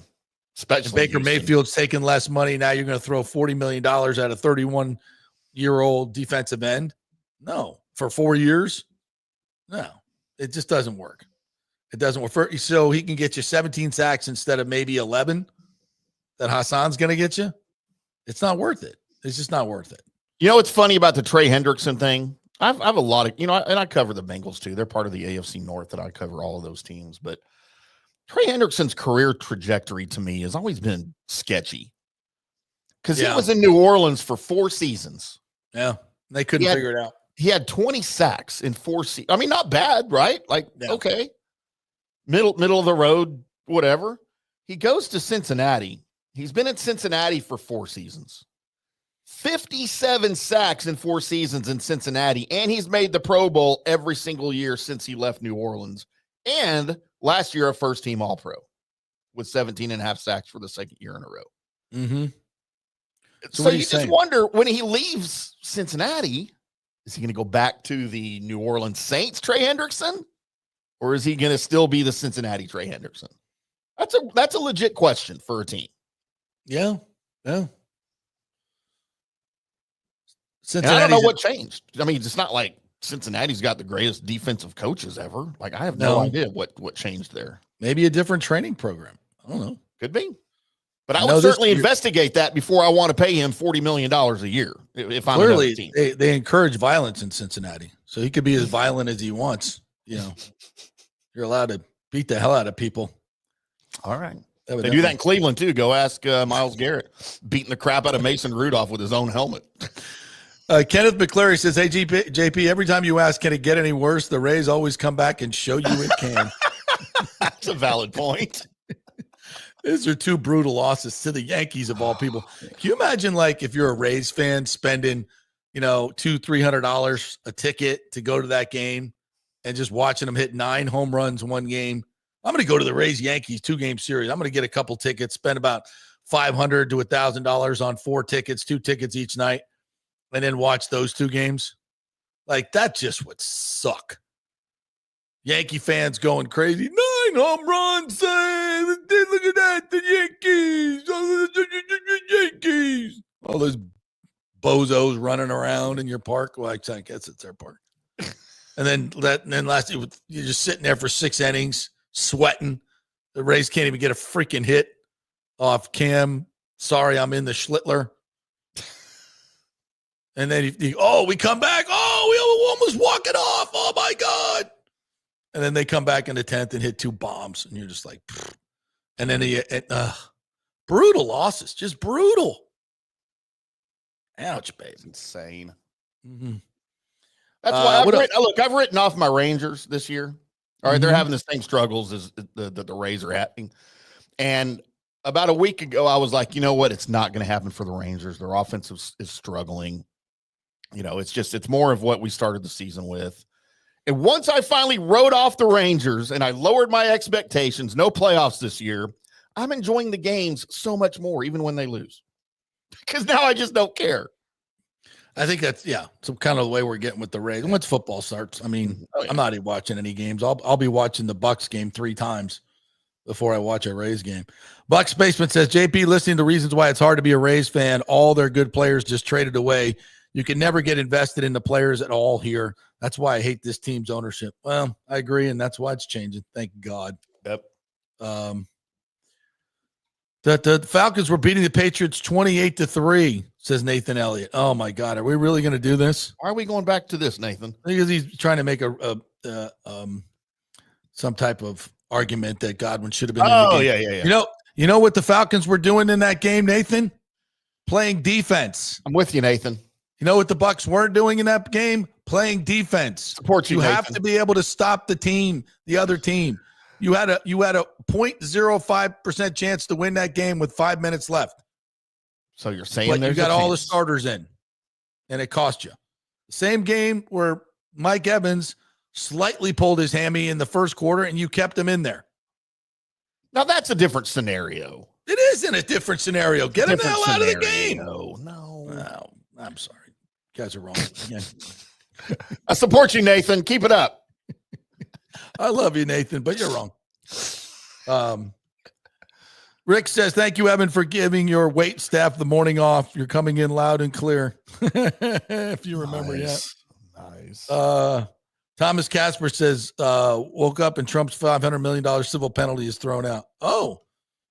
Especially Baker Mayfield's taking less money. Now you're going to throw $40 million at a 31-year-old defensive end. No, for 4 years. No, it just doesn't work. It doesn't work. So he can get you 17 sacks instead of maybe 11 that Hassan's going to get you. It's not worth it. It's just not worth it. You know what's funny about the Trey Hendrickson thing? I have a lot of, you know, and I cover the Bengals too. They're part of the AFC North, that I cover all of those teams. But Trey Hendrickson's career trajectory to me has always been sketchy because he was in New Orleans for 4 seasons. Yeah, they couldn't figure it out. He had 20 sacks in 4 seasons. I mean, not bad, right? Like, okay, middle of the road, whatever. He goes to Cincinnati. He's been in Cincinnati for 4 seasons. 57 sacks in 4 seasons in Cincinnati, and he's made the Pro Bowl every single year since he left New Orleans. And last year, a first-team All-Pro with 17.5 sacks for the second year in a row. Mm-hmm. So you just wonder, when he leaves Cincinnati, is he going to go back to the New Orleans Saints, Trey Hendrickson? Or is he going to still be the Cincinnati Trey Hendrickson? That's a legit question for a team. Yeah. I don't know what changed. I mean, it's not like Cincinnati's got the greatest defensive coaches ever. Like, I have no idea what changed there. Maybe a different training program. I don't know. Could be. But I would certainly investigate that before I want to pay him $40 million a year. If I'm clearly, team. They encourage violence in Cincinnati. So he could be as violent as he wants. You know, you're allowed to beat the hell out of people. All right. They do that in Cleveland, too. Go ask Myles Garrett, beating the crap out of Mason Rudolph with his own helmet. Kenneth McClary says, hey, JP, every time you ask, can it get any worse? The Rays always come back and show you it can. That's a valid point. These are 2 brutal losses to the Yankees of all people. Can you imagine, like, if you're a Rays fan spending, you know, $200-$300 a ticket to go to that game and just watching them hit 9 home runs one game? I'm going to go to the Rays Yankees 2-game series. I'm going to get a couple tickets, spend about $500 to $1,000 on 4 tickets, 2 tickets each night, and then watch those 2 games. Like, that just would suck. Yankee fans going crazy. 9 home runs. Look at that. The Yankees. Oh, those bozos running around in your park. Well, I guess it's their park. And then last you're just sitting there for 6 innings, sweating. The Rays can't even get a freaking hit off Cam. Sorry, I'm in the Schlittler. And then we come back. Oh, we almost walk it off. Oh my God. And then they come back in the 10th and hit 2 bombs. And you're just like, pfft. And then brutal losses, just brutal. Ouch, babe. It's insane. Mm-hmm. That's why I've written off my Rangers this year. All right, they're having the same struggles as the Rays are having. And about a week ago, I was like, you know what? It's not going to happen for the Rangers. Their offense is struggling. You know, it's more of what we started the season with. And once I finally wrote off the Rangers and I lowered my expectations, no playoffs this year, I'm enjoying the games so much more, even when they lose. Because now I just don't care. I think that's some kind of the way we're getting with the Rays. Once football starts, I mean, I'm not even watching any games. I'll be watching the Bucs game 3 times before I watch a Rays game. Bucs Basement says, JP, listening to reasons why it's hard to be a Rays fan. All their good players just traded away. You can never get invested in the players at all here. That's why I hate this team's ownership. Well, I agree, and that's why it's changing. Thank God. Yep. The Falcons were beating the Patriots 28-3, says Nathan Elliott. Oh my God, are we really going to do this? Why are we going back to this, Nathan? Because he's trying to make some type of argument that Godwin should have been. Oh, in the game. yeah. You know what the Falcons were doing in that game, Nathan? Playing defense. I'm with you, Nathan. You know what the Bucs weren't doing in that game? Playing defense. Support you, have Nathan. to be able to stop the other team. You had a 0.05% chance to win that game with 5 minutes left. So you're saying but there's you got a all the chance. starters in, and it cost you. Same game where Mike Evans slightly pulled his hammy in the first quarter, and you kept him in there. Now that's a different scenario. It isn't a different scenario. Get him the hell out of the game. No, I'm sorry. You guys are wrong. Again. I support you, Nathan. Keep it up. I love you, Nathan, but you're wrong. Rick says, thank you, Evan, for giving your wait staff the morning off. You're coming in loud and clear. If you remember yet. Nice. Thomas Casper says, woke up and Trump's $500 million civil penalty is thrown out. Oh,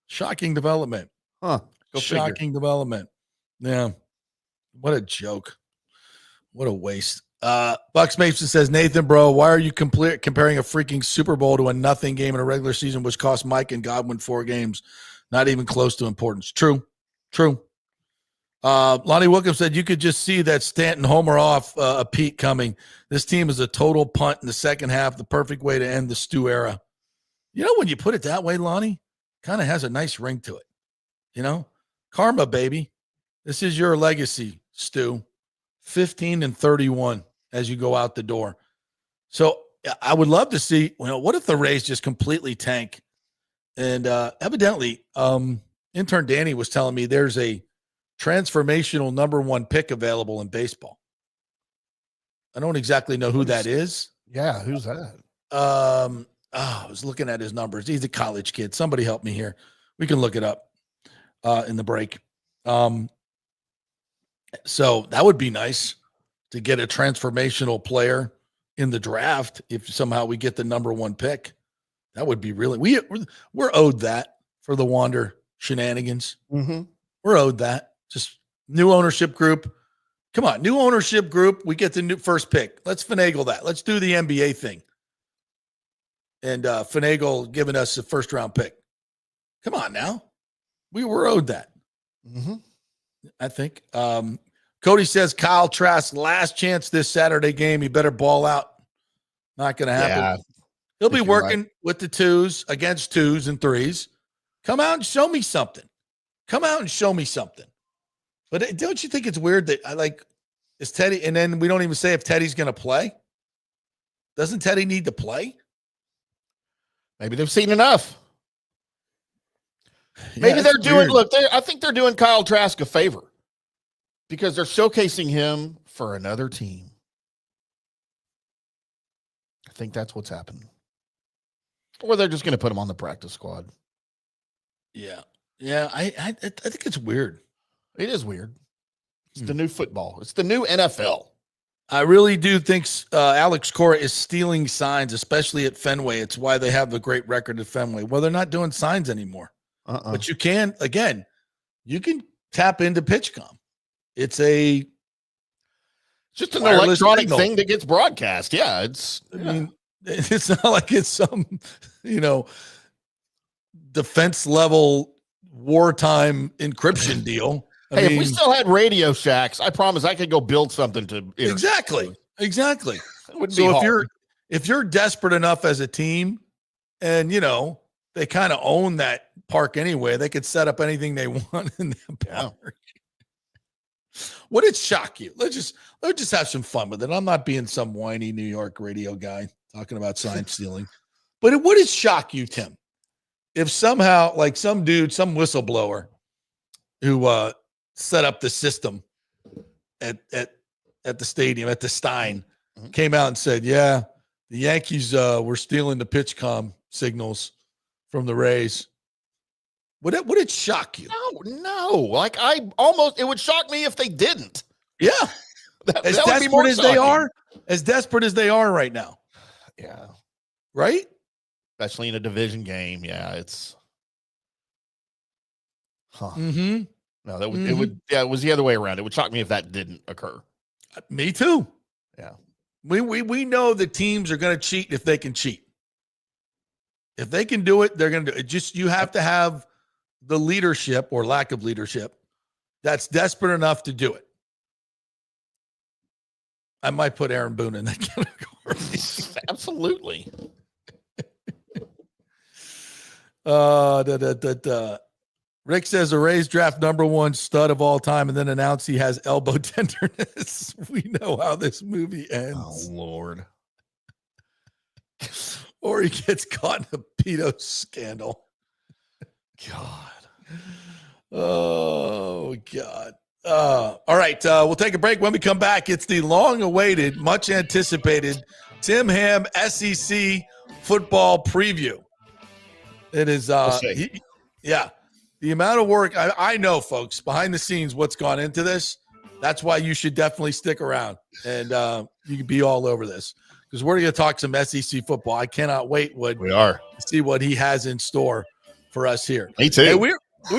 shocking development. Huh. Shocking development. Yeah. What a joke. What a waste. Bucks Mason says, Nathan, bro, why are you comparing a freaking Super Bowl to a nothing game in a regular season, which cost Mike and Godwin 4 games? Not even close to importance. True. Lonnie Wilkins said, you could just see that Stanton homer off a Pete coming. This team is a total punt in the second half, the perfect way to end the Stu era. You know, when you put it that way, Lonnie, kind of has a nice ring to it. You know, karma, baby. This is your legacy, Stu. 15-31 as you go out the door. So I would love to see, what if the Rays just completely tank? And evidently, intern Danny was telling me there's a transformational number 1 pick available in baseball. I don't exactly know who that is. Yeah, who's that? I was looking at his numbers. He's a college kid. Somebody help me here. We can look it up in the break. So that would be nice to get a transformational player in the draft if somehow we get the number 1 pick. That would be really we're owed that for the Wander shenanigans. Mm-hmm. We're owed that. Just new ownership group. Come on, new ownership group. We get the new first pick. Let's finagle that. Let's do the NBA thing. And finagle giving us a first round pick. Come on now. We were owed that. Mm-hmm. I think. Cody says Kyle Trask, last chance this Saturday game. He better ball out. Not going to happen. Yeah, he'll be working with the 2s against 2s and 3s. Come out and show me something. But don't you think it's weird that is Teddy, and then we don't even say if Teddy's going to play? Doesn't Teddy need to play? Maybe they've seen enough. Maybe they're doing, I think they're doing Kyle Trask a favor because they're showcasing him for another team. I think that's what's happening. Or they're just going to put him on the practice squad. Yeah. Yeah. I think it's weird. It is weird. It's the new football. It's the new NFL. I really do think Alex Cora is stealing signs, especially at Fenway. It's why they have the great record at Fenway. Well, they're not doing signs anymore. But you can tap into PitchCom. It's just an electronic thing that gets broadcast. Yeah, I mean, it's not like it's some, defense level wartime encryption deal. I mean, if we still had Radio Shacks, I promise I could go build something to exactly. It wouldn't be hard. if you're desperate enough as a team, and they kind of own that park anyway, they could set up anything they want in that park. Would it shock you? Let's just have some fun with it. I'm not being some whiny New York radio guy talking about sign stealing, but would it shock you, Tim, if somehow, like some dude, some whistleblower who set up the system at the stadium, at the Stein, came out and said, yeah, the Yankees were stealing the PitchCom signals from the Rays. Would it shock you? No. Like it would shock me if they didn't. Yeah. As desperate as they are, right now. Yeah. Right? Especially in a division game. Yeah, it's Mm-hmm. No, it was the other way around. It would shock me if that didn't occur. Me too. Yeah. We know the teams are going to cheat if they can cheat. If they can do it, they're going to do it. Just, you have to have the leadership or lack of leadership that's desperate enough to do it. I might put Aaron Boone in that category. Absolutely. Rick says the Rays draft #1 stud of all time and then announce he has elbow tenderness. We know how this movie ends. Oh, Lord. Or he gets caught in a pedo scandal. God. Oh, God. All right. We'll take a break. When we come back, it's the long-awaited, much-anticipated Tim Ham SEC football preview. It is, the amount of work. I know, folks, behind the scenes, what's gone into this. That's why you should definitely stick around, and you can be all over this, because we're going to talk some SEC football. I cannot wait to see what he has in store for us here. Me too. Hey, we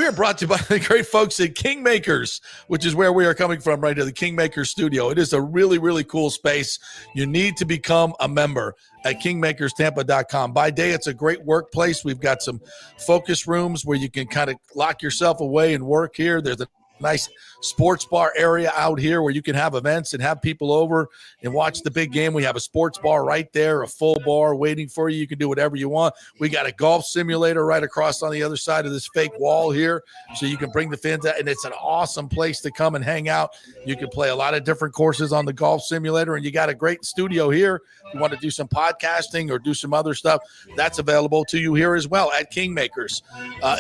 are brought to you by the great folks at Kingmakers, which is where we are coming from right now, the Kingmakers studio. It is a really, really cool space. You need to become a member at kingmakerstampa.com. By day, it's a great workplace. We've got some focus rooms where you can kind of lock yourself away and work here. There's a nice sports bar area out here where you can have events and have people over and watch the big game. We have a sports bar right there, a full bar waiting for you. You can do whatever you want. We got a golf simulator right across on the other side of this fake wall here, so you can bring the fans out, and it's an awesome place to come and hang out. You can play a lot of different courses on the golf simulator, and you got a great studio here. If you want to do some podcasting or do some other stuff, that's available to you here as well at Kingmakers.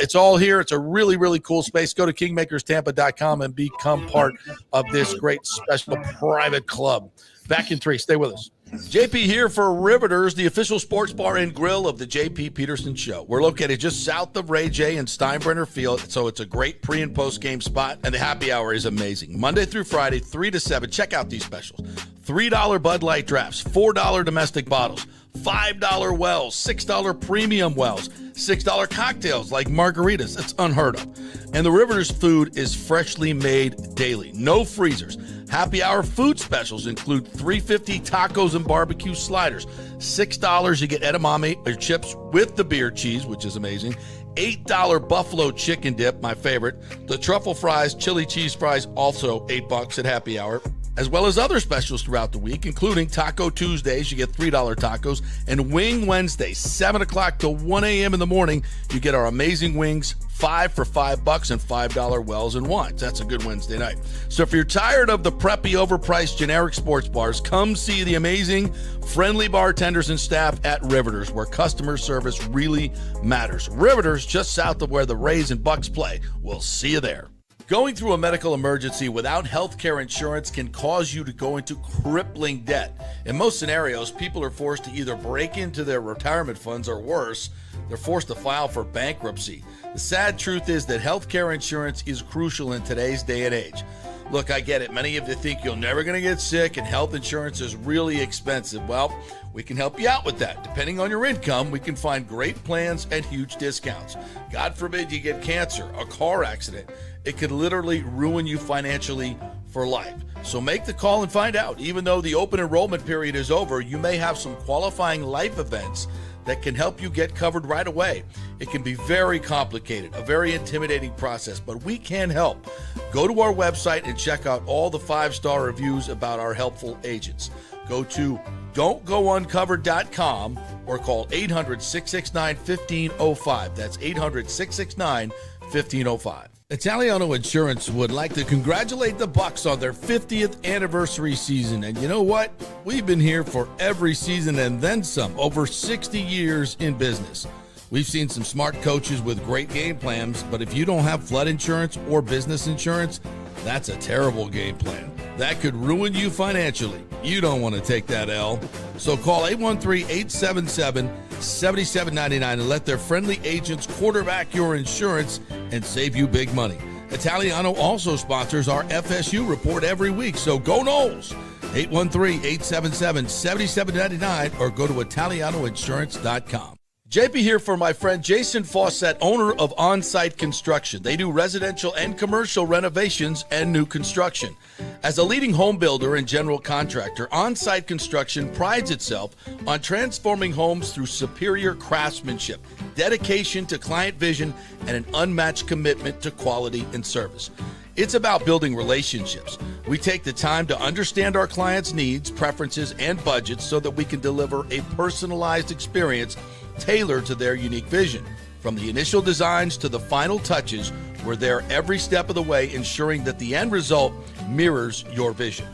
It's all here. It's a really, really cool space. Go to kingmakerstampa.com and become part of this great special private club. Back in 3. Stay with us. JP here for Riveters, the official sports bar and grill of the JP Peterson Show. We're located just south of Ray J and Steinbrenner Field, so it's a great pre- and post-game spot, and the happy hour is amazing. Monday through Friday, 3 to 7. Check out these specials. $3 Bud Light drafts, $4 domestic bottles, $5 wells, $6 premium wells, $6 cocktails like margaritas. That's unheard of. And the Riveters food is freshly made daily. No freezers. Happy hour food specials include $3.50 tacos and barbecue sliders. $6 you get edamame or chips with the beer cheese, which is amazing. $8 buffalo chicken dip, my favorite. The truffle fries, chili cheese fries, also $8 at happy hour, as well as other specials throughout the week, including Taco Tuesdays, you get $3 tacos, and Wing Wednesdays, 7 o'clock to 1 a.m. in the morning, you get our amazing wings, 5 for $5 and $5 wells and wines. That's a good Wednesday night. So if you're tired of the preppy, overpriced, generic sports bars, come see the amazing, friendly bartenders and staff at Riveters, where customer service really matters. Riveters, just south of where the Rays and Bucs play. We'll see you there. Going through a medical emergency without health care insurance can cause you to go into crippling debt. In most scenarios, people are forced to either break into their retirement funds or worse, they're forced to file for bankruptcy. The sad truth is that health care insurance is crucial in today's day and age. Look, I get it. Many of you think you're never going to get sick and health insurance is really expensive. Well, we can help you out with that. Depending on your income, we can find great plans and huge discounts. God forbid you get cancer, a car accident. It could literally ruin you financially for life. So make the call and find out. Even though the open enrollment period is over, you may have some qualifying life events that can help you get covered right away. It can be very complicated, a very intimidating process, but we can help. Go to our website and check out all the 5-star reviews about our helpful agents. Go to don'tgouncovered.com or call 800-669-1505. That's 800-669-1505. Italiano Insurance would like to congratulate the Bucs on their 50th anniversary season. And you know what? We've been here for every season and then some, over 60 years in business. We've seen some smart coaches with great game plans, but if you don't have flood insurance or business insurance, that's a terrible game plan. That could ruin you financially. You don't want to take that L. So call 813-877-7799 and let their friendly agents quarterback your insurance and save you big money. Italiano also sponsors our FSU report every week, so go Noles. 813-877-7799 or go to italianoinsurance.com. JP here for my friend Jason Fawcett, owner of On-Site Construction. They do residential and commercial renovations and new construction. As a leading home builder and general contractor, On-Site Construction prides itself on transforming homes through superior craftsmanship, dedication to client vision, and an unmatched commitment to quality and service. It's about building relationships. We take the time to understand our clients' needs, preferences, and budgets so that we can deliver a personalized experience tailored to their unique vision. From the initial designs to the final touches, we're there every step of the way, ensuring that the end result mirrors your vision.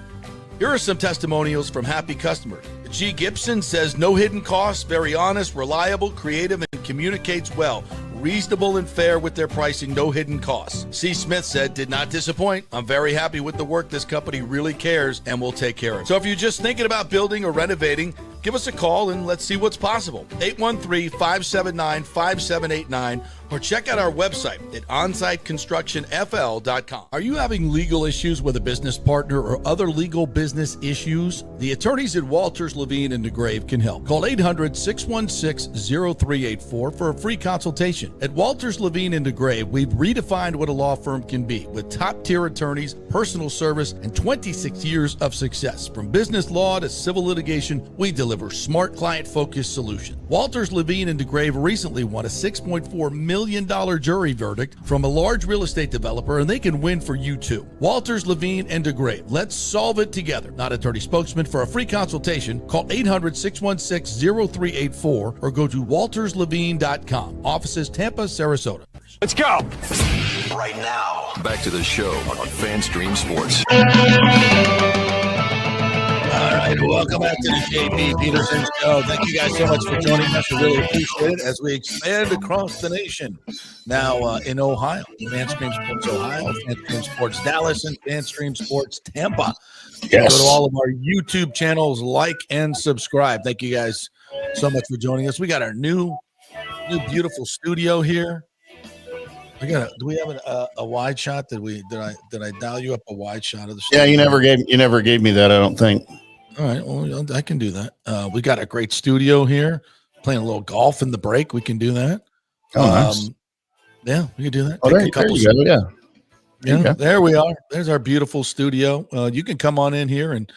Here are some testimonials from happy customers. G. Gibson says, no hidden costs, very honest, reliable, creative, and communicates well. Reasonable and fair with their pricing, no hidden costs. C. Smith said, did not disappoint. I'm very happy with the work. This company really cares and will take care of it. So if you're just thinking about building or renovating, give us a call and let's see what's possible. 813-579-5789 or check out our website at onsiteconstructionfl.com. Are you having legal issues with a business partner or other legal business issues? The attorneys at Walters, Levine, and DeGrave can help. Call 800-616-0384 for a free consultation. At Walters, Levine, and DeGrave, we've redefined what a law firm can be with top-tier attorneys, personal service, and 26 years of success. From business law to civil litigation, we deliver smart, client-focused solutions. Walters, Levine, and DeGrave recently won a $6.4 million jury verdict from a large real estate developer, and they can win for you too. Walters, Levine, and DeGrave. Let's solve it together. Not attorney spokesman. For a free consultation, call 800-616-0384 or go to walterslevine.com. Offices Tampa, Sarasota. Let's go. Right now, back to the show on FanStream Sports. All right, welcome back to the JP Peterson Show. Thank you guys so much for joining us. We really appreciate it as we expand across the nation. Now in Ohio, FanStream Sports Ohio, FanStream Sports Dallas, and FanStream Sports Tampa. Yes. Go to all of our YouTube channels, like and subscribe. Thank you guys so much for joining us. We got our new beautiful studio here. Do we have a wide shot? Did I dial you up a wide shot of the studio? Yeah, you never gave me that, I don't think. All right, well, I can do that. We got a great studio here. Playing a little golf in the break, we can do that. Oh, nice. Yeah, we can do that. Oh, there you go. Yeah, there we are. There's our beautiful studio. You can come on in here and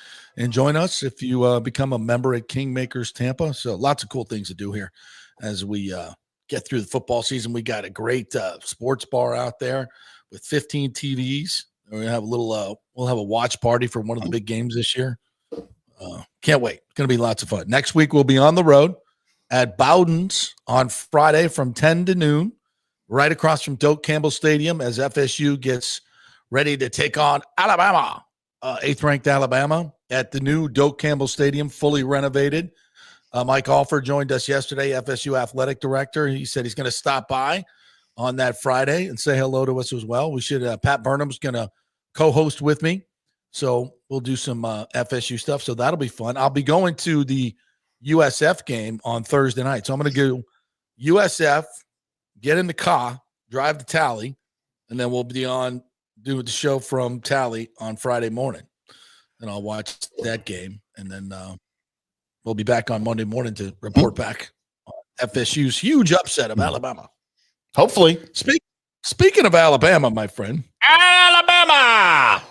join us if you become a member at Kingmakers Tampa. So lots of cool things to do here as we get through the football season. We got a great sports bar out there with 15 TVs. We're gonna have a little. We'll have a watch party for one of the big games this year. Can't wait. It's going to be lots of fun. Next week, we'll be on the road at Bowden's on Friday from 10 to noon, right across from Doak Campbell Stadium as FSU gets ready to take on Alabama, 8th-ranked Alabama at the new Doak Campbell Stadium, fully renovated. Mike Alford joined us yesterday, FSU athletic director. He said he's going to stop by on that Friday and say hello to us as well. We should. Pat Burnham's going to co-host with me. So we'll do some FSU stuff. So that'll be fun. I'll be going to the USF game on Thursday night. So I'm going to go USF, get in the car, drive to Tally, and then we'll be on do the show from Tally on Friday morning, and I'll watch that game, and then we'll be back on Monday morning to report back on FSU's huge upset of Alabama. Hopefully. Speaking of Alabama, my friend. Alabama!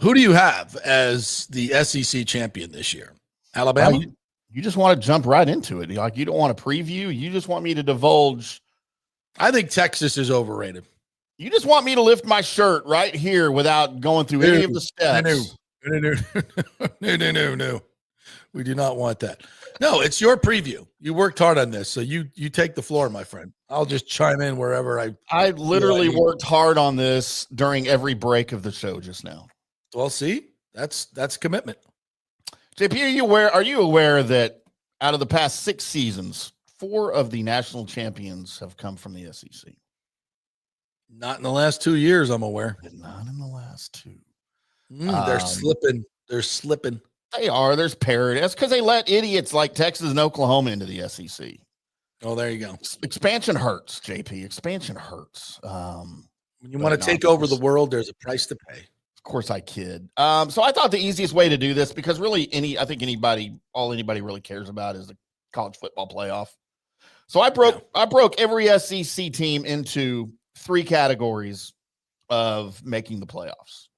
Who do you have as the SEC champion this year? Alabama? You just want to jump right into it. Like, you don't want to preview. You just want me to divulge. I think Texas is overrated. You just want me to lift my shirt right here without going through any of the steps. No. We do not want that. No, it's your preview. You worked hard on this, so you take the floor, my friend. I'll just chime in wherever I literally worked hard on this during every break of the show just now. Well, see, that's commitment. JP, are you aware that out of the past 6 seasons, 4 of the national champions have come from the SEC? Not in the last 2 years, I'm aware. Not in the last 2. They're slipping. They're slipping. They are. There's parity. That's because they let idiots like Texas and Oklahoma into the SEC. Oh, there you go. Expansion hurts, JP. Expansion hurts. When you want to take over the world, there's a price to pay. Of course I kid. So I thought the easiest way to do this, because really anybody really cares about is the college football playoff. So I broke every SEC team into 3 categories of making the playoffs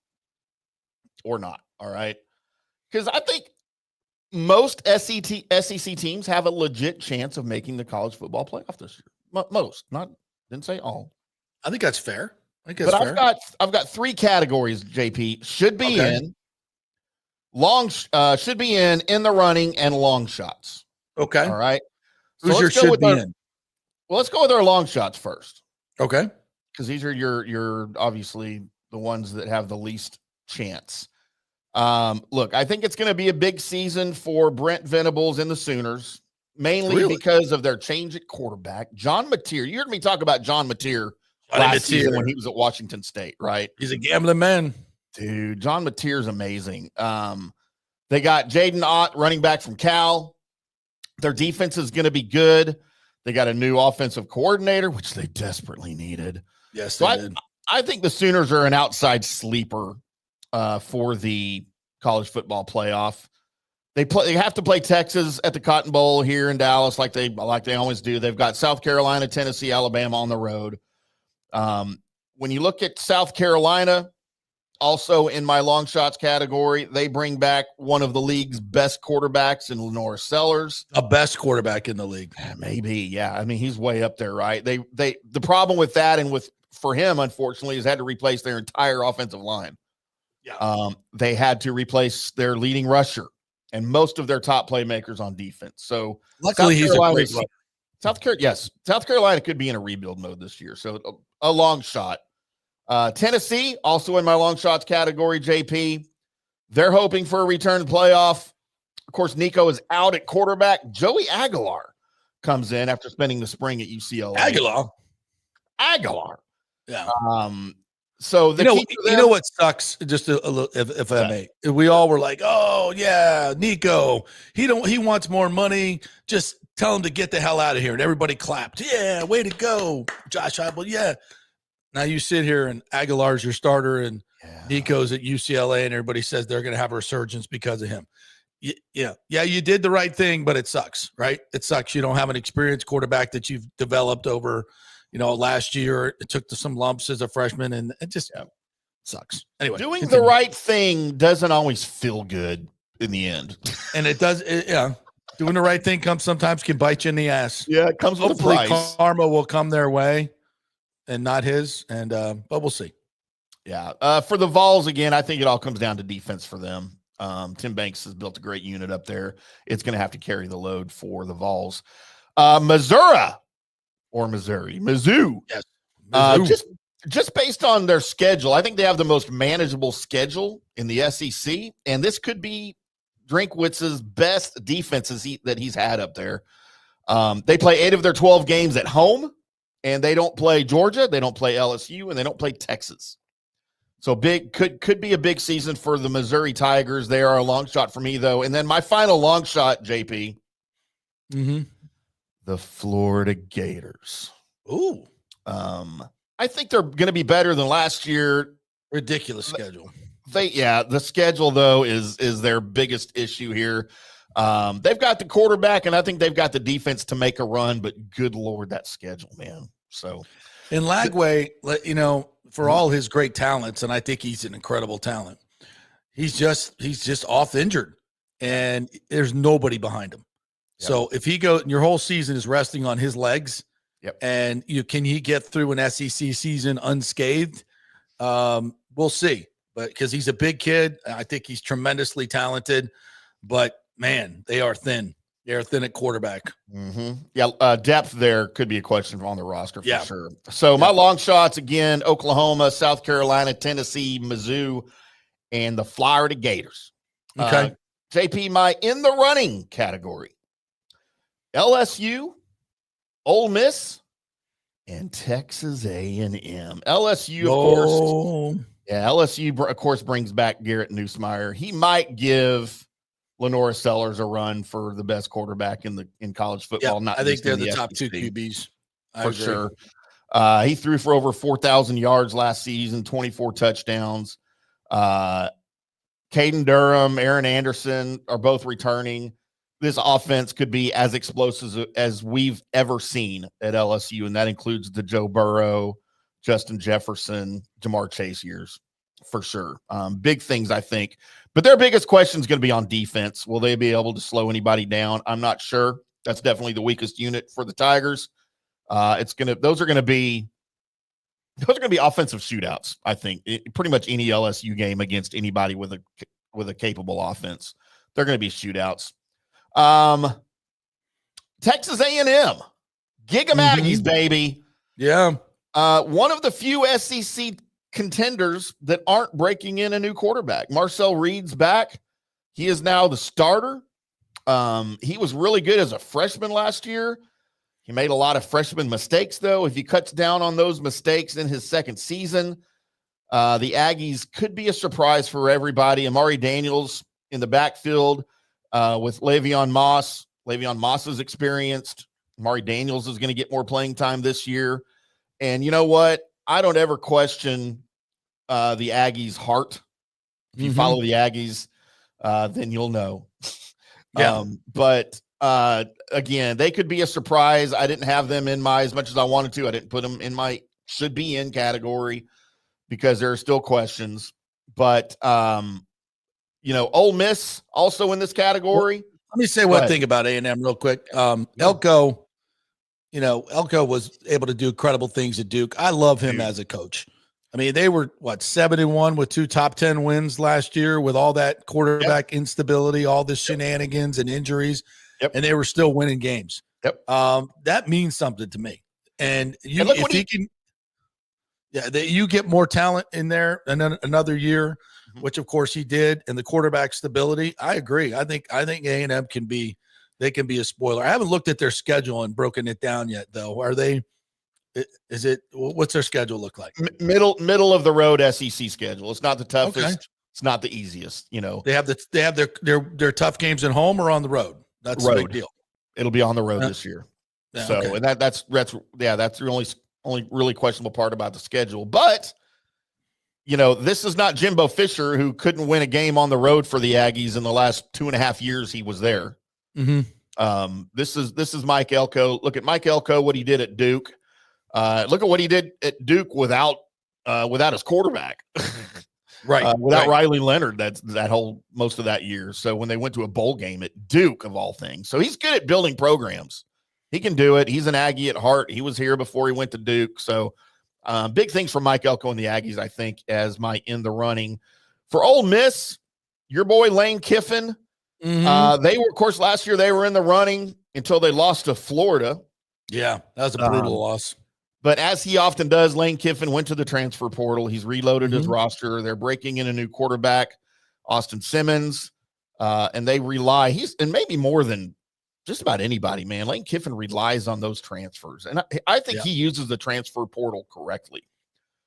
or not. All right. Because I think most SEC teams have a legit chance of making the college football playoff this year. Most, didn't say all. I think that's fair. Fair. I've got 3 categories, JP. Should be in the running and long shots. Okay. All right. Who's your should be in? Well, let's go with our long shots first. Okay. Because these are your obviously the ones that have the least chance. Look, I think it's going to be a big season for Brent Venables and the Sooners, mainly because of their change at quarterback. John Mateer. You heard me talk about John Mateer last season when he was at Washington State, right? He's a gambling man. Dude, John Mateer's amazing. They got Jaden Ott, running back from Cal. Their defense is going to be good. They got a new offensive coordinator, which they desperately needed. Yes, they did. I think the Sooners are an outside sleeper for the college football playoff. They have to play Texas at the Cotton Bowl here in Dallas, like they always do. They've got South Carolina, Tennessee, Alabama on the road. When you look at South Carolina, also in my long shots category, they bring back one of the league's best quarterbacks in Lenore Sellers. A best quarterback in the league. Maybe, yeah. I mean, he's way up there, right? The problem with that and for him, unfortunately, is had to replace their entire offensive line. Yeah. They had to replace their leading rusher and most of their top playmakers on defense. So luckily he's a great runner. South Carolina could be in a rebuild mode this year. So a long shot. Tennessee, also in my long shots category, JP. They're hoping for a return to playoff. Of course, Nico is out at quarterback. Joey Aguilar comes in after spending the spring at UCLA. Aguilar. Yeah. So you know what sucks? Just a little, if I may, we all were like, "Oh yeah, Nico, he wants more money. Just tell him to get the hell out of here." And everybody clapped. Yeah, way to go, Josh Heupel. Yeah. Now you sit here and Aguilar's your starter, and Nico's at UCLA, and everybody says they're going to have a resurgence because of him. Yeah, you did the right thing, but it sucks, right? It sucks. You don't have an experienced quarterback that you've developed over. Last year it took some lumps as a freshman, and it just sucks. Anyway, doing the right thing doesn't always feel good in the end, and it does. Doing the right thing sometimes can bite you in the ass. Yeah, it comes with a price. Karma will come their way, and not his. And but we'll see. Yeah, for the Vols again, I think it all comes down to defense for them. Tim Banks has built a great unit up there. It's going to have to carry the load for the Vols. Missouri. Or Missouri, Mizzou. Yes. Mizzou. Just based on their schedule, I think they have the most manageable schedule in the SEC, and this could be Drinkwitz's best defenses that he's had up there. They play 8 of their 12 games at home, and they don't play Georgia, they don't play LSU, and they don't play Texas. So could be a big season for the Missouri Tigers. They are a long shot for me, though. And then my final long shot, JP. Mm-hmm. The Florida Gators. Ooh. I think they're going to be better than last year. Ridiculous schedule. The schedule though is their biggest issue here. They've got the quarterback, and I think they've got the defense to make a run. But good Lord, that schedule, man. So, and Lagway, for all his great talents, and I think he's an incredible talent, he's just off injured, and there's nobody behind him. Yep. So if he goes, your whole season is resting on his legs. Yep. And can he get through an SEC season unscathed? We'll see. But because he's a big kid, I think he's tremendously talented. But man, they are thin. They are thin at quarterback. Mm-hmm. Yeah, depth there could be a question on the roster for sure. So my long shots again: Oklahoma, South Carolina, Tennessee, Mizzou, and the Florida Gators. Okay. JP, my in the running category: LSU, Ole Miss, and Texas A&M. LSU, of course. Yeah, LSU, of course, brings back Garrett Nussmeier. He might give Lenora Sellers a run for the best quarterback in college football. Yeah, I think they're the top two QBs. For sure. He threw for over 4,000 yards last season, 24 touchdowns. Caden Durham, Aaron Anderson are both returning. This offense could be as explosive as we've ever seen at LSU, and that includes the Joe Burrow, Justin Jefferson, Jamar Chase years for sure. Big things, I think. But their biggest question is going to be on defense. Will they be able to slow anybody down? I'm not sure. That's definitely the weakest unit for the Tigers. Those are going to be offensive shootouts, I think. Pretty much any LSU game against anybody with a capable offense, they're going to be shootouts. Texas A&M, Giga Maggies, baby. Yeah. One of the few SEC contenders that aren't breaking in a new quarterback. Marcel Reed's back. He is now the starter. He was really good as a freshman last year. He made a lot of freshman mistakes, though. If he cuts down on those mistakes in his second season, the Aggies could be a surprise for everybody. Amari Daniels in the backfield with Le'Veon Moss. Le'Veon Moss is experienced. Amari Daniels is going to get more playing time this year. And you know what? I don't ever question the Aggies' heart. If you follow the Aggies, then you'll know. But again, they could be a surprise. I didn't have them in my, as much as I wanted to, I didn't put them in my should be in category because there are still questions. But, Ole Miss also in this category. Well, let me say one thing about A&M real quick. Elko was able to do incredible things at Duke. I love him as a coach. I mean, they were 7-1 with 2 top 10 wins last year with all that quarterback instability, all the shenanigans and injuries, and they were still winning games. That means something to me. And you get more talent in there another year, which of course he did, and the quarterback stability. I agree. I think A&M can be a spoiler. I haven't looked at their schedule and broken it down yet, though. What's their schedule look like? Middle of the road SEC schedule. It's not the toughest. Okay. It's not the easiest. They have their tough games at home or on the road. That's a big deal. It'll be on the road this year. And that's the only really questionable part about the schedule. But this is not Jimbo Fisher, who couldn't win a game on the road for the Aggies in the last 2.5 years he was there. This is Mike Elko. Look at Mike Elko, what he did at Duke. Look at what he did at Duke without his quarterback, without Riley Leonard. That whole most of that year. So when they went to a bowl game at Duke, of all things, so he's good at building programs. He can do it. He's an Aggie at heart. He was here before he went to Duke. So big things for Mike Elko and the Aggies, I think, as my in the running for Ole Miss. Your boy Lane Kiffin. They were, of course, last year they were in the running until they lost to Florida. Yeah, that was a brutal loss. But as he often does, Lane Kiffin went to the transfer portal. He's reloaded his roster. They're breaking in a new quarterback, Austin Simmons, and they rely. And maybe more than just about anybody, man. Lane Kiffin relies on those transfers, and I think he uses the transfer portal correctly.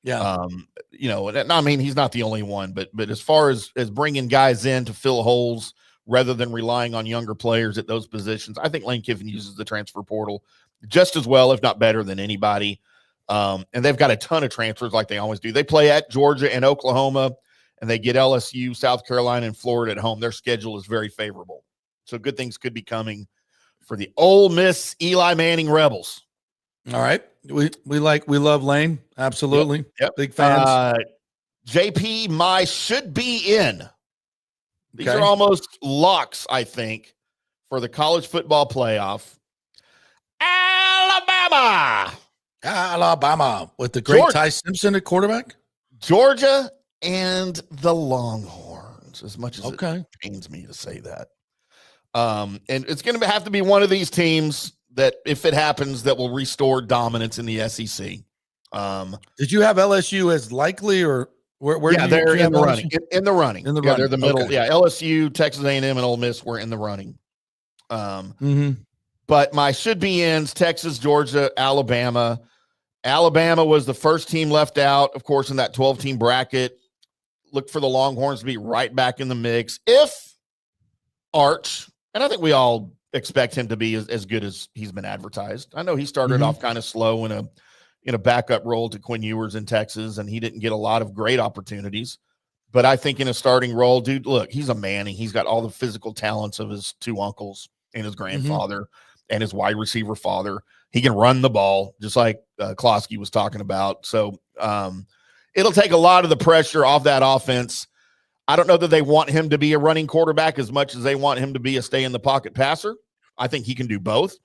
Yeah, I mean, he's not the only one, but as far as bringing guys in to fill holes rather than relying on younger players at those positions, I think Lane Kiffin uses the transfer portal just as well, if not better than anybody. And they've got a ton of transfers like they always do. They play at Georgia and Oklahoma, and they get LSU, South Carolina, and Florida at home. Their schedule is very favorable. So good things could be coming for the Ole Miss Eli Manning Rebels. All right. We love Lane. Absolutely. Yep. Big fans. JP, my should be in. These Okay. are almost locks, I think, for the college football playoff. Alabama with the great Georgia. Ty Simpson at quarterback. Georgia and the Longhorns, as much as Okay. it pains me to say that. And it's going to have to be one of these teams that, if it happens, that will restore dominance in the SEC. Did you have LSU as likely, or where? Yeah, they're in the running. In the running. In the yeah, running. they're the middle. Okay. Yeah, LSU, Texas A&M, and Ole Miss were in the running. Mm-hmm. But my should be ins: Texas, Georgia, Alabama. Alabama was the first team left out, of course, in that 12-team bracket. Look for the Longhorns to be right back in the mix. If Arch, and I think we all expect him to be as good as he's been advertised. I know he started off kind of slow in a backup role to Quinn Ewers in Texas, and he didn't get a lot of great opportunities. But I think in a starting role, dude, look, he's a Manning. He's got all the physical talents of his two uncles and his grandfather and his wide receiver father. He can run the ball, just like Closky was talking about. So it'll take a lot of the pressure off that offense. I don't know that they want him to be a running quarterback as much as they want him to be a stay-in-the-pocket passer. I think he can do both.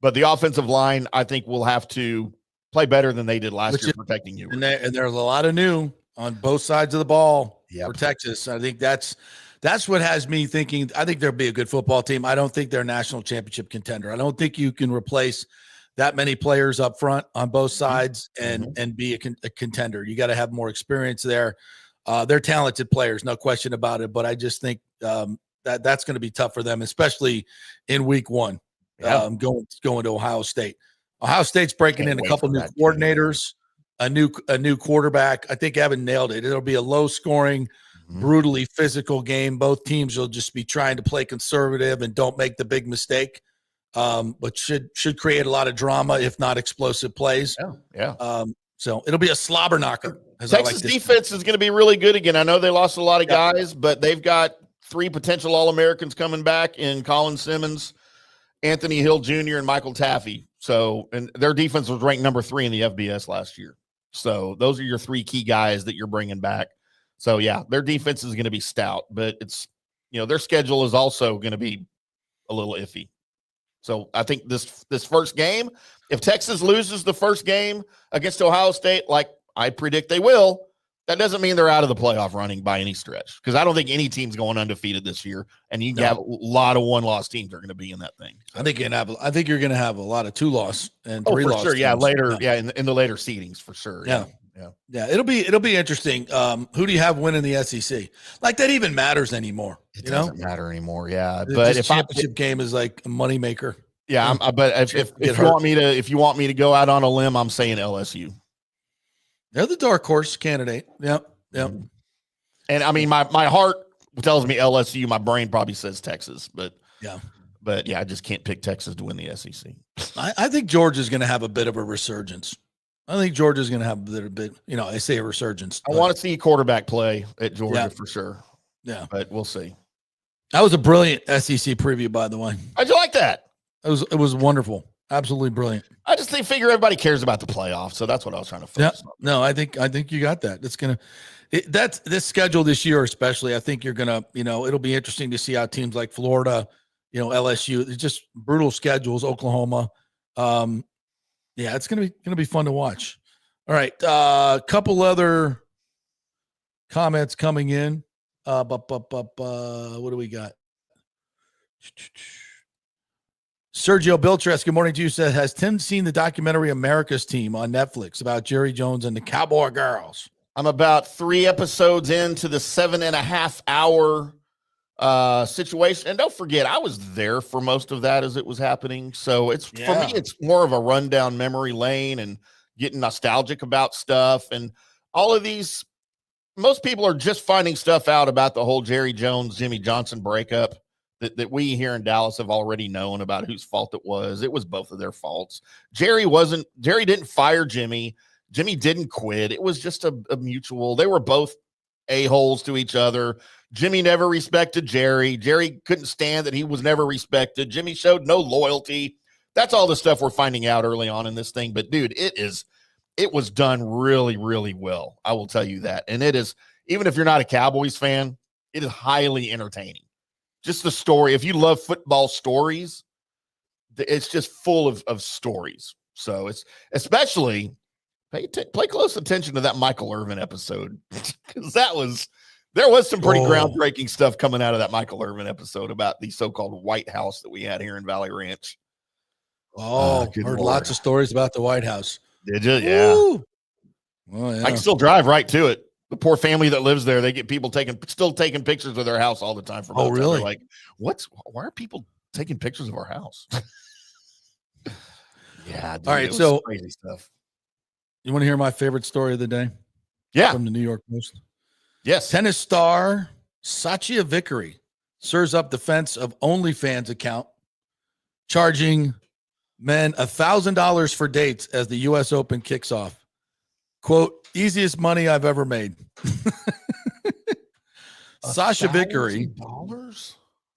But the offensive line, I think, will have to play better than they did last year protecting you. And there's a lot of new on both sides of the ball for Yep. Texas. I think that's what has me thinking. I think they'll be a good football team. I don't think they're a national championship contender. I don't think you can replace that many players up front on both sides and be a contender. You got to have more experience there. They're talented players, no question about it. But I just think that's going to be tough for them, especially in week one, going to Ohio State. Ohio State's breaking in a couple new coordinators, a new quarterback. I think Evan nailed it. It'll be a low scoring, brutally physical game. Both teams will just be trying to play conservative and don't make the big mistake. But should create a lot of drama, if not explosive plays. So it'll be a slobber knocker. Texas defense is going to be really good again. I know they lost a lot of guys, but they've got 3 potential All-Americans coming back in Colin Simmons, Anthony Hill Jr., and Michael Taffy. So, and their defense was ranked number 3 in the FBS last year. So those are your 3 key guys that you're bringing back. So yeah, their defense is going to be stout, but it's, their schedule is also going to be a little iffy. So I think this first game, if Texas loses the first game against Ohio State, like I predict they will, that doesn't mean they're out of the playoff running by any stretch. Because I don't think any team's going undefeated this year, and you can have a lot of one-loss teams are going to be in that thing. So. I think you're going to have a lot of 2-loss and 3-loss. For sure, teams. Later, in the later seedings for sure. Yeah. It'll be interesting. Who do you have winning the SEC? Like that even matters anymore? It doesn't matter anymore. Yeah, but if championship game is like a moneymaker. Yeah, but if you want me to go out on a limb, I'm saying LSU. They're the dark horse candidate. Yep. And I mean, my heart tells me LSU. My brain probably says Texas, but I just can't pick Texas to win the SEC. I think Georgia's going to have a bit of a resurgence. I think Georgia's going to have a bit. I say a resurgence. I want to see quarterback play at Georgia for sure. Yeah, but we'll see. That was a brilliant SEC preview, by the way. How'd you like that? It was wonderful. Absolutely brilliant. I just figure everybody cares about the playoffs, so that's what I was trying to focus on. No, I think you got that. That's this schedule this year, especially. I think you're gonna, it'll be interesting to see how teams like Florida, LSU, it's just brutal schedules. Oklahoma, it's gonna be fun to watch. All right, a couple other comments coming in. What do we got? Sergio Biltres, good morning to you. Says, has Tim seen the documentary America's Team on Netflix about Jerry Jones and the Cowboy Girls? I'm about 3 episodes into the 7.5 hour situation. And don't forget, I was there for most of that as it was happening. So for me, it's more of a rundown memory lane and getting nostalgic about stuff. And all of these, most people are just finding stuff out about the whole Jerry Jones, Jimmy Johnson breakup that we here in Dallas have already known about whose fault it was. It was both of their faults. Jerry didn't fire Jimmy. Jimmy didn't quit. It was just a mutual. They were both a-holes to each other. Jimmy never respected Jerry. Jerry couldn't stand that he was never respected. Jimmy showed no loyalty. That's all the stuff we're finding out early on in this thing. But dude, it was done really, really well. I will tell you that. And it is, even if you're not a Cowboys fan, it is highly entertaining. Just the story. If you love football stories, it's just full of stories. So it's especially pay close attention to that Michael Irvin episode, because there was some pretty groundbreaking stuff coming out of that Michael Irvin episode about the so-called White House that we had here in Valley Ranch. Heard lots of stories about the White House. Did you? Yeah. Well, yeah. I can still drive right to it. The poor family that lives there, they get people still taking pictures of their house all the time. From really? Like, why are people taking pictures of our house? Yeah. Dude, all right. So crazy stuff. You want to hear my favorite story of the day? Yeah. From the New York Post. Yes. Tennis star Satya Vickery stirs up defense of OnlyFans account, charging men $1,000 for dates as the U.S. Open kicks off. Quote, easiest money I've ever made. Sasha Vickery.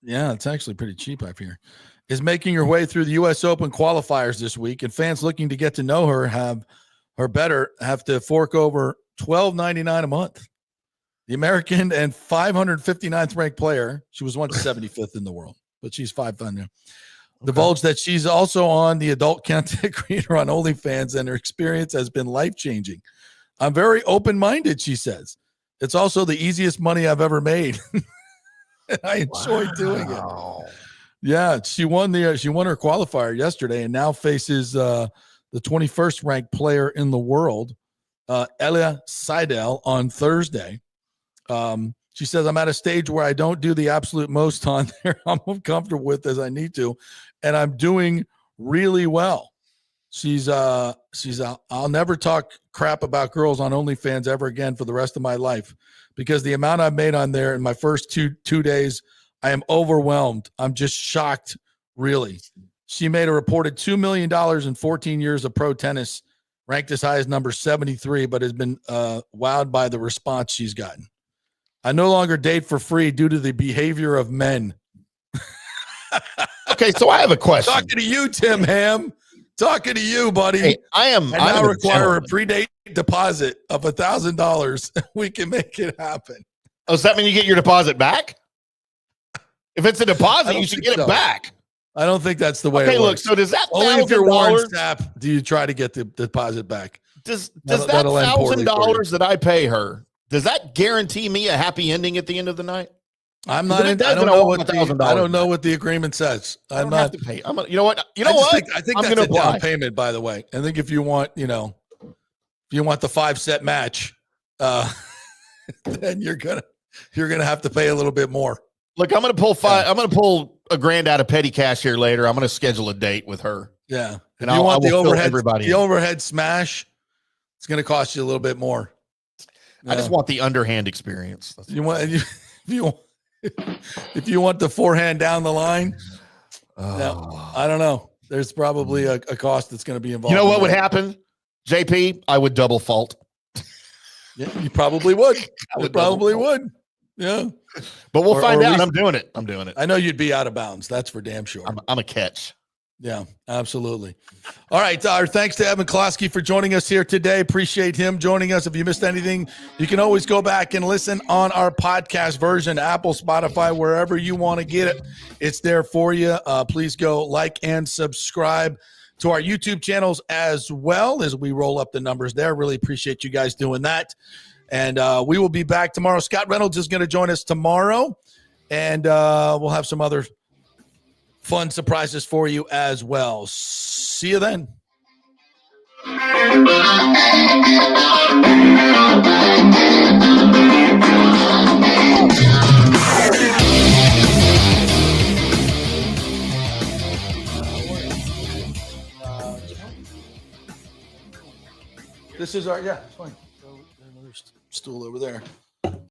Yeah, it's actually pretty cheap up here. Is making her way through the U.S. Open qualifiers this week, and fans looking to get to know her have to fork over $12.99 a month. The American and 559th ranked player, she was once 75th in the world, but she's 500 now. Divulged that she's also on the adult content creator on OnlyFans, and her experience has been life-changing. I'm very open-minded, she says. It's also the easiest money I've ever made. And I enjoy doing it. Yeah, she won her qualifier yesterday and now faces the 21st ranked player in the world, Elia Seidel, on Thursday. She says, I'm at a stage where I don't do the absolute most on there I'm comfortable with as I need to, and I'm doing really well. I'll never talk crap about girls on OnlyFans ever again for the rest of my life, because the amount I've made on there in my first two days, I am overwhelmed. I'm just shocked, really. She made a reported $2 million in 14 years of pro tennis, ranked as high as number 73, but has been wowed by the response she's gotten. I no longer date for free due to the behavior of men. Okay, so I have a question. Talking to you, Tim Ham. Talking to you, buddy. Hey, I now require a pre-date deposit of $1,000. We can make it happen. Oh, does that mean you get your deposit back? If it's a deposit, you should get it back. I don't think that's the way it works. Look, so does that only if you're Warren Sapp do you try to get the deposit back? Does that $1,000 that I pay her, does that guarantee me a happy ending at the end of the night? I'm not. I don't know what the agreement says. I'm not. Have to pay. You know what? I think that's a down payment. By the way, I think if you want the 5-set match, then you're gonna have to pay a little bit more. Look, I'm gonna pull $1,000 out of petty cash here later. I'm gonna schedule a date with her. Yeah, and I want the overhead smash. It's gonna cost you a little bit more. I just want the underhand experience. If you want the forehand down the line, no, I don't know. There's probably a cost that's going to be involved. You know what would happen, JP? I would double fault. Yeah, you probably would. You probably would. Yeah, but we'll find out. I'm doing it. I know you'd be out of bounds. That's for damn sure. I'm a catch. Yeah, absolutely. All right. Our thanks to Evan Closky for joining us here today. Appreciate him joining us. If you missed anything, you can always go back and listen on our podcast version, Apple, Spotify, wherever you want to get it. It's there for you. Please go like and subscribe to our YouTube channels as well as we roll up the numbers there. Really appreciate you guys doing that. And we will be back tomorrow. Scott Reynolds is going to join us tomorrow, and we'll have some other fun surprises for you as well. See you then. This is our, it's fine. Another stool over there.